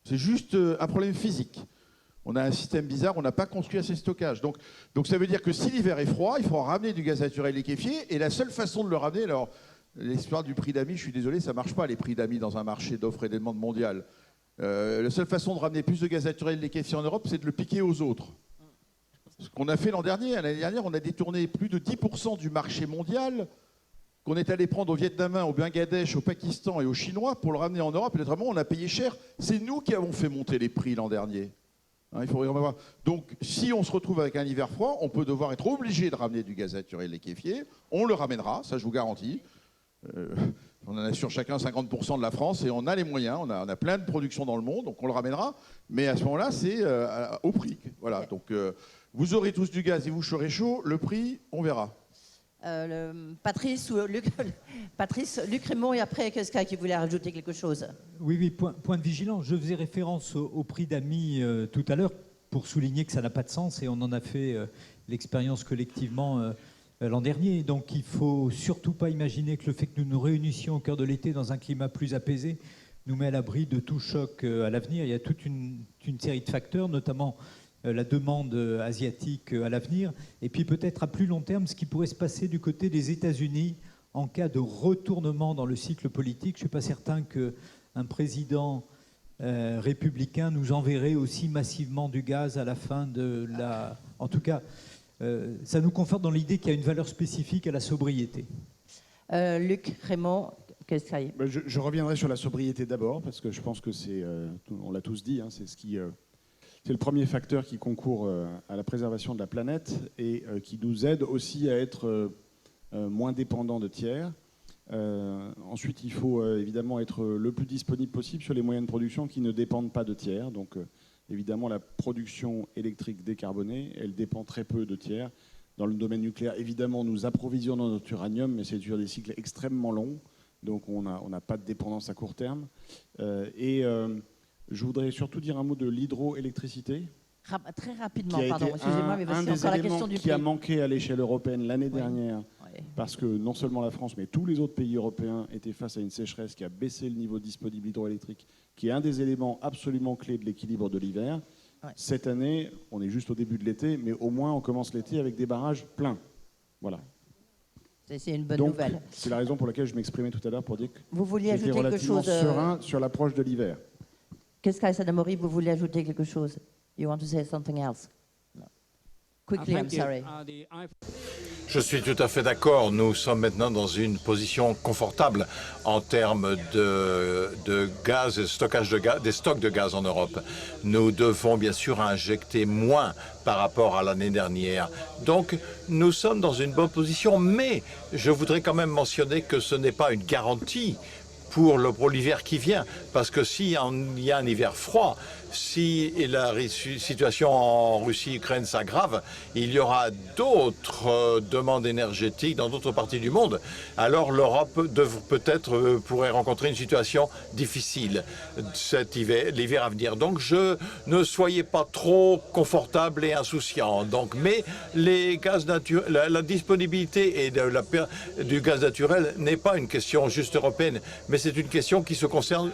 C'est juste un problème physique. On a un système bizarre, on n'a pas construit assez de stockage. Donc ça veut dire que si l'hiver est froid, il faudra ramener du gaz naturel liquéfié, et la seule façon de le ramener, alors l'histoire du prix d'amis, je suis désolé, ça ne marche pas les prix d'amis dans un marché d'offres et de demandes mondiales. La seule façon de ramener plus de gaz naturel liquéfié en Europe, c'est de le piquer aux autres. Ce qu'on a fait l'année dernière, on a détourné plus de 10% du marché mondial qu'on est allé prendre aux Vietnamiens, au Bangladesh, au Pakistan et aux Chinois pour le ramener en Europe. Et notamment, on a payé cher. C'est nous qui avons fait monter les prix l'an dernier. Hein, il faut vraiment voir. Donc, si on se retrouve avec un hiver froid, on peut devoir être obligé de ramener du gaz naturel liquéfié. On le ramènera, ça je vous garantis. On en assure chacun 50% de la France et on a les moyens, on a plein de productions dans le monde, donc on le ramènera. Mais à ce moment-là, c'est au prix. Voilà. Donc vous aurez tous du gaz et vous serez chaud, le prix, on verra. Patrice ou Luc, Luc Rémond et après quelqu'un qui voulait rajouter quelque chose. Oui, point de vigilance. Je faisais référence au prix d'amis tout à l'heure pour souligner que ça n'a pas de sens et on en a fait l'expérience collectivement l'an dernier. Donc il ne faut surtout pas imaginer que le fait que nous nous réunissions au cœur de l'été dans un climat plus apaisé nous met à l'abri de tout choc à l'avenir. Il y a toute une série de facteurs, notamment la demande asiatique à l'avenir, et puis peut-être à plus long terme ce qui pourrait se passer du côté des États-Unis en cas de retournement dans le cycle politique. Je ne suis pas certain qu'un président républicain nous enverrait aussi massivement du gaz à la fin de la... En tout cas, ça nous conforte dans l'idée qu'il y a une valeur spécifique à la sobriété. Luc Rémond, qu'est-ce que ça y est? Je reviendrai sur la sobriété d'abord, parce que je pense que c'est, on l'a tous dit, hein, c'est le premier facteur qui concourt à la préservation de la planète et qui nous aide aussi à être moins dépendants de tiers. Ensuite, il faut évidemment être le plus disponible possible sur les moyens de production qui ne dépendent pas de tiers. Donc, évidemment, la production électrique décarbonée, elle dépend très peu de tiers. Dans le domaine nucléaire, évidemment, nous approvisionnons notre uranium, mais c'est sur des cycles extrêmement longs. Donc, on n'a pas de dépendance à court terme. Je voudrais surtout dire un mot de l'hydroélectricité. Très rapidement, pardon, excusez-moi, mais parce qu'il y a encore la question du prix. Qui a manqué à l'échelle européenne l'année dernière, parce que non seulement la France, mais tous les autres pays européens étaient face à une sécheresse qui a baissé le niveau disponible hydroélectrique, qui est un des éléments absolument clés de l'équilibre de l'hiver. Ouais. Cette année, on est juste au début de l'été, mais au moins on commence l'été avec des barrages pleins. Voilà. C'est une bonne nouvelle. C'est la raison pour laquelle je m'exprimais tout à l'heure pour dire que vous vouliez ajouter quelque chose serein sur l'approche de l'hiver. Qu'est-ce qu'Aïssa Damori, vous voulez ajouter quelque chose? You want to say something else? No. Quickly, I'm sorry. Je suis tout à fait d'accord. Nous sommes maintenant dans une position confortable en termes de gaz et stockage de gaz, des stocks de gaz en Europe. Nous devons bien sûr injecter moins par rapport à l'année dernière. Donc, nous sommes dans une bonne position, mais je voudrais quand même mentionner que ce n'est pas une garantie pour l'hiver qui vient, parce que s'il y a un hiver froid, si la situation en Russie, Ukraine s'aggrave, il y aura d'autres demandes énergétiques dans d'autres parties du monde. Alors l'Europe peut-être pourrait rencontrer une situation difficile l'hiver à venir. Donc ne soyez pas trop confortables et insouciants. Donc, mais les gaz la disponibilité et du gaz naturel n'est pas une question juste européenne, mais c'est une question qui se concerne.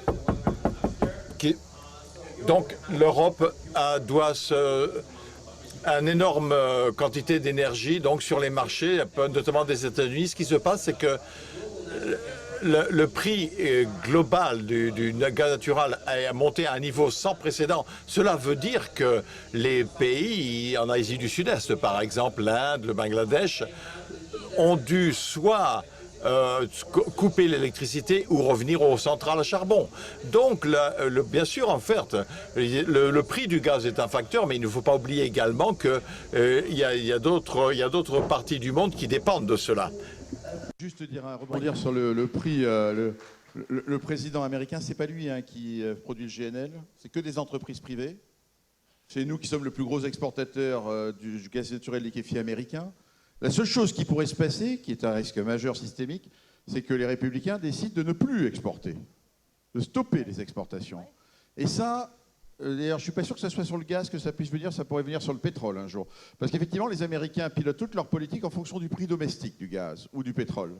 Donc l'Europe doit une énorme quantité d'énergie donc sur les marchés, notamment des États-Unis. Ce qui se passe, c'est que le prix global du gaz naturel a monté à un niveau sans précédent. Cela veut dire que les pays en Asie du Sud-Est, par exemple l'Inde, le Bangladesh, ont dû soit couper l'électricité ou revenir aux centrales à charbon. Donc, bien sûr, en fait, le prix du gaz est un facteur, mais il ne faut pas oublier également qu'il y a d'autres parties du monde qui dépendent de cela. Juste rebondir sur le prix. Le président américain, c'est pas lui qui produit le GNL, c'est que des entreprises privées. C'est nous qui sommes le plus gros exportateur du gaz naturel liquéfié américain. La seule chose qui pourrait se passer, qui est un risque majeur systémique, c'est que les républicains décident de ne plus exporter, de stopper les exportations. Et ça, d'ailleurs, je ne suis pas sûr que ça soit sur le gaz que ça puisse venir, ça pourrait venir sur le pétrole un jour. Parce qu'effectivement, les Américains pilotent toute leur politique en fonction du prix domestique du gaz ou du pétrole.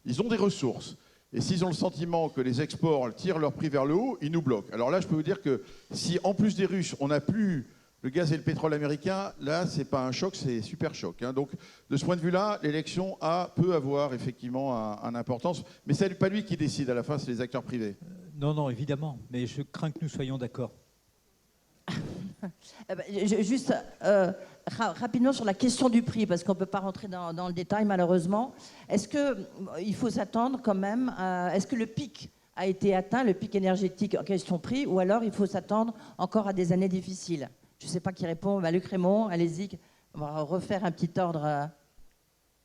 Ils ont des ressources. Et s'ils ont le sentiment que les exports tirent leur prix vers le haut, ils nous bloquent. Alors là, je peux vous dire que si, en plus des Russes, on n'a plus le gaz et le pétrole américain, là, ce n'est pas un choc, c'est super choc. Donc, de ce point de vue-là, l'élection peut avoir effectivement une importance. Mais ce n'est pas lui qui décide à la fin, c'est les acteurs privés. Non, évidemment. Mais je crains que nous soyons d'accord. Juste rapidement sur la question du prix, parce qu'on ne peut pas rentrer dans le détail, malheureusement. Est-ce qu'il faut s'attendre quand même est-ce que le pic a été atteint, le pic énergétique en question prix, ou alors il faut s'attendre encore à des années difficiles? Je ne sais pas qui répond. Luc Raymond, allez-y. On va refaire un petit ordre.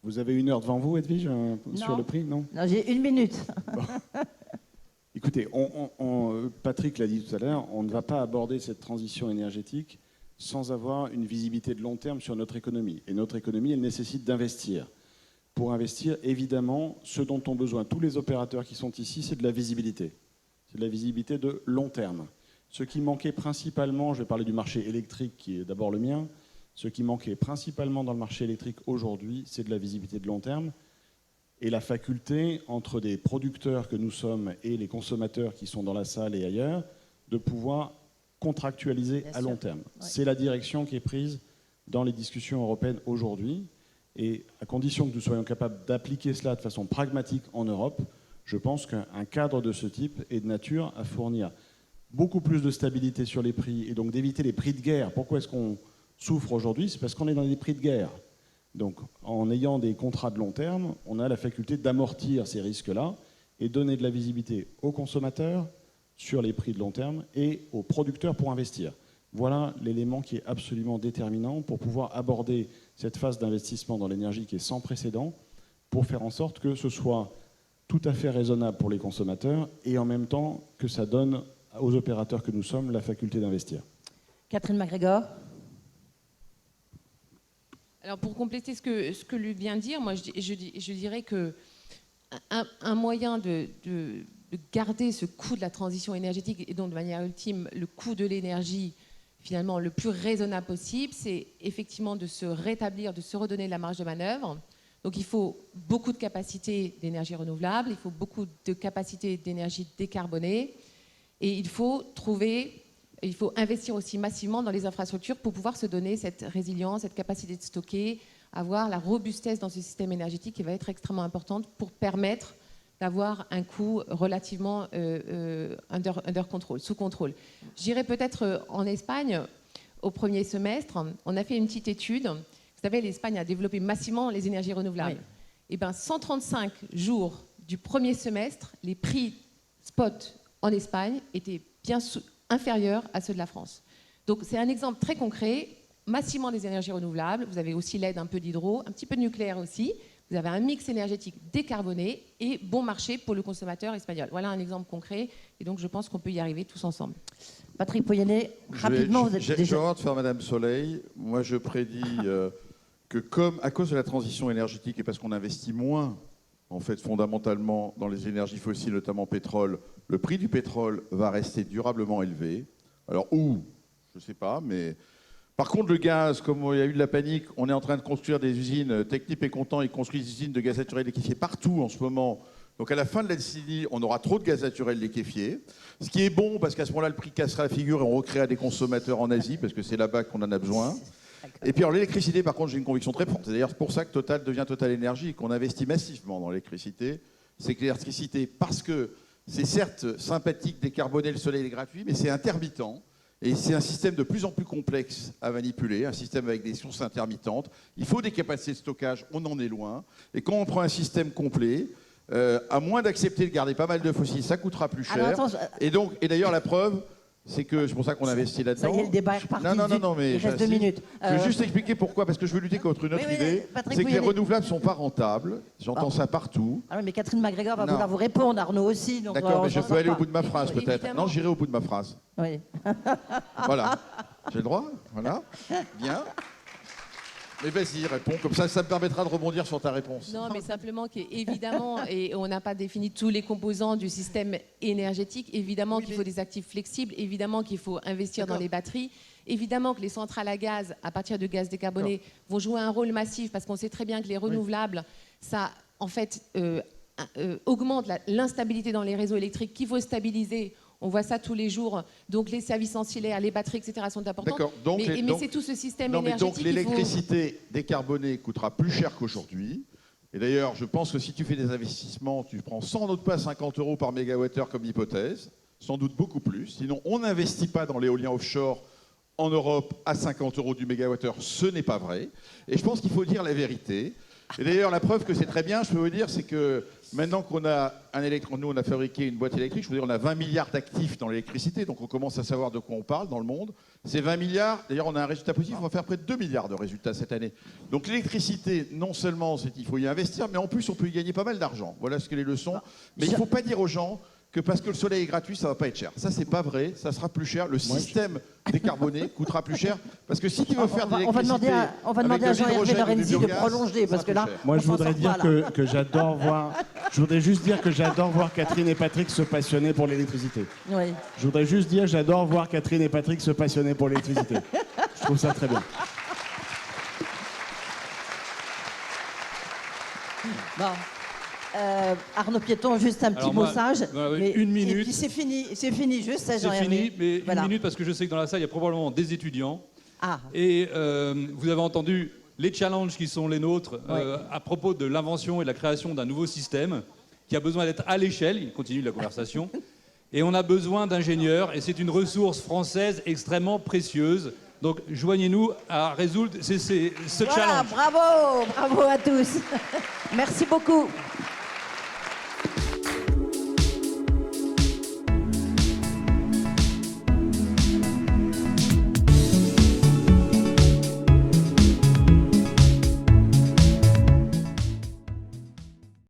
Vous avez 1 heure devant vous, Edwige, sur le prix? Non, j'ai 1 minute. Bon. Écoutez, Patrick l'a dit tout à l'heure, on ne va pas aborder cette transition énergétique sans avoir une visibilité de long terme sur notre économie. Et notre économie, elle nécessite d'investir. Pour investir, évidemment, ce dont ont besoin tous les opérateurs qui sont ici, c'est de la visibilité. C'est de la visibilité de long terme. Ce qui manquait principalement, je vais parler du marché électrique qui est d'abord le mien, ce qui manquait principalement dans le marché électrique aujourd'hui, c'est de la visibilité de long terme et la faculté entre des producteurs que nous sommes et les consommateurs qui sont dans la salle et ailleurs de pouvoir contractualiser à long terme. Ouais. C'est la direction qui est prise dans les discussions européennes aujourd'hui et à condition que nous soyons capables d'appliquer cela de façon pragmatique en Europe, je pense qu'un cadre de ce type est de nature à fournir beaucoup plus de stabilité sur les prix et donc d'éviter les prix de guerre. Pourquoi est-ce qu'on souffre aujourd'hui? C'est parce qu'on est dans des prix de guerre. Donc en ayant des contrats de long terme, on a la faculté d'amortir ces risques-là et donner de la visibilité aux consommateurs sur les prix de long terme et aux producteurs pour investir. Voilà l'élément qui est absolument déterminant pour pouvoir aborder cette phase d'investissement dans l'énergie qui est sans précédent pour faire en sorte que ce soit tout à fait raisonnable pour les consommateurs et en même temps que ça donne aux opérateurs que nous sommes la faculté d'investir. Catherine MacGregor. Alors pour compléter ce que Luc vient de dire, moi je dirais que un moyen de garder ce coût de la transition énergétique et donc de manière ultime le coût de l'énergie finalement le plus raisonnable possible, c'est effectivement de se rétablir, de se redonner de la marge de manœuvre. Donc il faut beaucoup de capacités d'énergie renouvelable, il faut beaucoup de capacités d'énergie décarbonée. Et il faut investir aussi massivement dans les infrastructures pour pouvoir se donner cette résilience, cette capacité de stocker, avoir la robustesse dans ce système énergétique qui va être extrêmement importante pour permettre d'avoir un coût relativement under control, sous contrôle. J'irai peut-être en Espagne au premier semestre. On a fait une petite étude. Vous savez, l'Espagne a développé massivement les énergies renouvelables. Oui. Et bien, 135 jours du premier semestre, les prix spot en Espagne étaient bien inférieurs à ceux de la France. Donc c'est un exemple très concret, massivement des énergies renouvelables, vous avez aussi l'aide un peu d'hydro, un petit peu de nucléaire aussi, vous avez un mix énergétique décarboné et bon marché pour le consommateur espagnol. Voilà un exemple concret et donc je pense qu'on peut y arriver tous ensemble. Patrick Pouyanné, rapidement, vous êtes déjà... J'ai hâte de faire Madame Soleil. Moi je prédis que à cause de la transition énergétique et parce qu'on investit moins en fait, fondamentalement, dans les énergies fossiles, notamment pétrole, le prix du pétrole va rester durablement élevé. Alors, où? Je ne sais pas, mais... Par contre, le gaz, comme il y a eu de la panique, on est en train de construire des usines. Technip est content, ils construisent des usines de gaz naturel liquéfié partout en ce moment. Donc, à la fin de la décennie, on aura trop de gaz naturel liquéfié. Ce qui est bon, parce qu'à ce moment-là, le prix cassera la figure et on recréera des consommateurs en Asie, parce que c'est là-bas qu'on en a besoin. Et puis alors l'électricité, par contre, j'ai une conviction très forte. C'est d'ailleurs pour ça que Total devient Total Énergie et qu'on investit massivement dans l'électricité. c'est que l'électricité, parce que c'est certes sympathique, décarboné, le soleil est gratuit, mais c'est intermittent. Et c'est un système de plus en plus complexe à manipuler, un système avec des sources intermittentes. Il faut des capacités de stockage, on en est loin. Et quand on prend un système complet, à moins d'accepter de garder pas mal de fossiles, ça coûtera plus cher. Alors, attends, Et d'ailleurs, la preuve, c'est que c'est pour ça qu'on investit là-dedans. Ça y est, le débat est reparti. Non, mais il reste 2 minutes. Je vais juste expliquer pourquoi, parce que je veux lutter contre une autre idée. Patrick, C'est que oui, les mais- renouvelables ne sont pas rentables. J'entends ça partout. Ah oui, mais Catherine MacGregor va Non. vouloir vous répondre, Arnaud aussi. donc, D'accord, mais on je s'en peux sort aller au pas. bout de ma phrase peut-être. Évidemment. Non, j'irai au bout de ma phrase. Oui. Voilà. J'ai le droit. Voilà. Bien. Mais vas-y, réponds. Comme ça me permettra de rebondir sur ta réponse. Non, mais simplement qu'évidemment, et on n'a pas défini tous les composants du système énergétique, évidemment qu'il faut des actifs flexibles, évidemment qu'il faut investir dans les batteries, évidemment que les centrales à gaz, à partir de gaz décarboné, vont jouer un rôle massif, parce qu'on sait très bien que les renouvelables, ça, en fait, augmente l'instabilité dans les réseaux électriques qu'il faut stabiliser. On voit ça tous les jours. Donc les services ancillaires, les batteries, etc. sont importants. D'accord. Donc, mais c'est tout ce système énergétique. Donc l'électricité décarbonée coûtera plus cher qu'aujourd'hui. Et d'ailleurs, je pense que si tu fais des investissements, tu prends sans doute pas 50 € par mégawattheure comme hypothèse, sans doute beaucoup plus. Sinon, on n'investit pas dans l'éolien offshore en Europe à 50 € du mégawattheure. Ce n'est pas vrai. Et je pense qu'il faut dire la vérité. Et d'ailleurs, la preuve que c'est très bien, je peux vous dire, c'est que maintenant qu'on a nous, on a fabriqué une boîte électrique, je veux dire, on a 20 milliards d'actifs dans l'électricité, donc on commence à savoir de quoi on parle dans le monde. Ces 20 milliards, d'ailleurs, on a un résultat positif, on va faire près de 2 milliards de résultats cette année. Donc l'électricité, non seulement il faut y investir, mais en plus, on peut y gagner pas mal d'argent. Voilà ce que les leçons. Mais il ne faut pas dire aux gens que parce que le soleil est gratuit, ça ne va pas être cher. Ça, c'est pas vrai, ça sera plus cher. Le système décarboné coûtera plus cher. Parce que si tu veux faire de l'électricité... On va demander à Jean-Hervé Lorenzi de prolonger, parce que là... Moi, on je s'en voudrais sort dire pas, là. que j'adore voir. Je voudrais juste dire que j'adore voir Catherine et Patrick se passionner pour l'électricité. Oui. Je voudrais juste dire j'adore voir Catherine et Patrick se passionner pour l'électricité. Je trouve ça très bien. Bon. Arnaud Piéton, juste un petit Alors mot moi, sage. voilà, une minute. Et puis c'est fini, juste ça, C'est Jean-Hervé. fini, mais Voilà. une minute parce que je sais que dans la salle, il y a probablement des étudiants. Ah, Et vous avez entendu les challenges qui sont les nôtres à propos de l'invention et de la création d'un nouveau système qui a besoin d'être à l'échelle. Il continue la conversation. Et on a besoin d'ingénieurs, et c'est une ressource française extrêmement précieuse. Donc joignez-nous à résoudre ce voilà, challenge. bravo à tous. Merci beaucoup.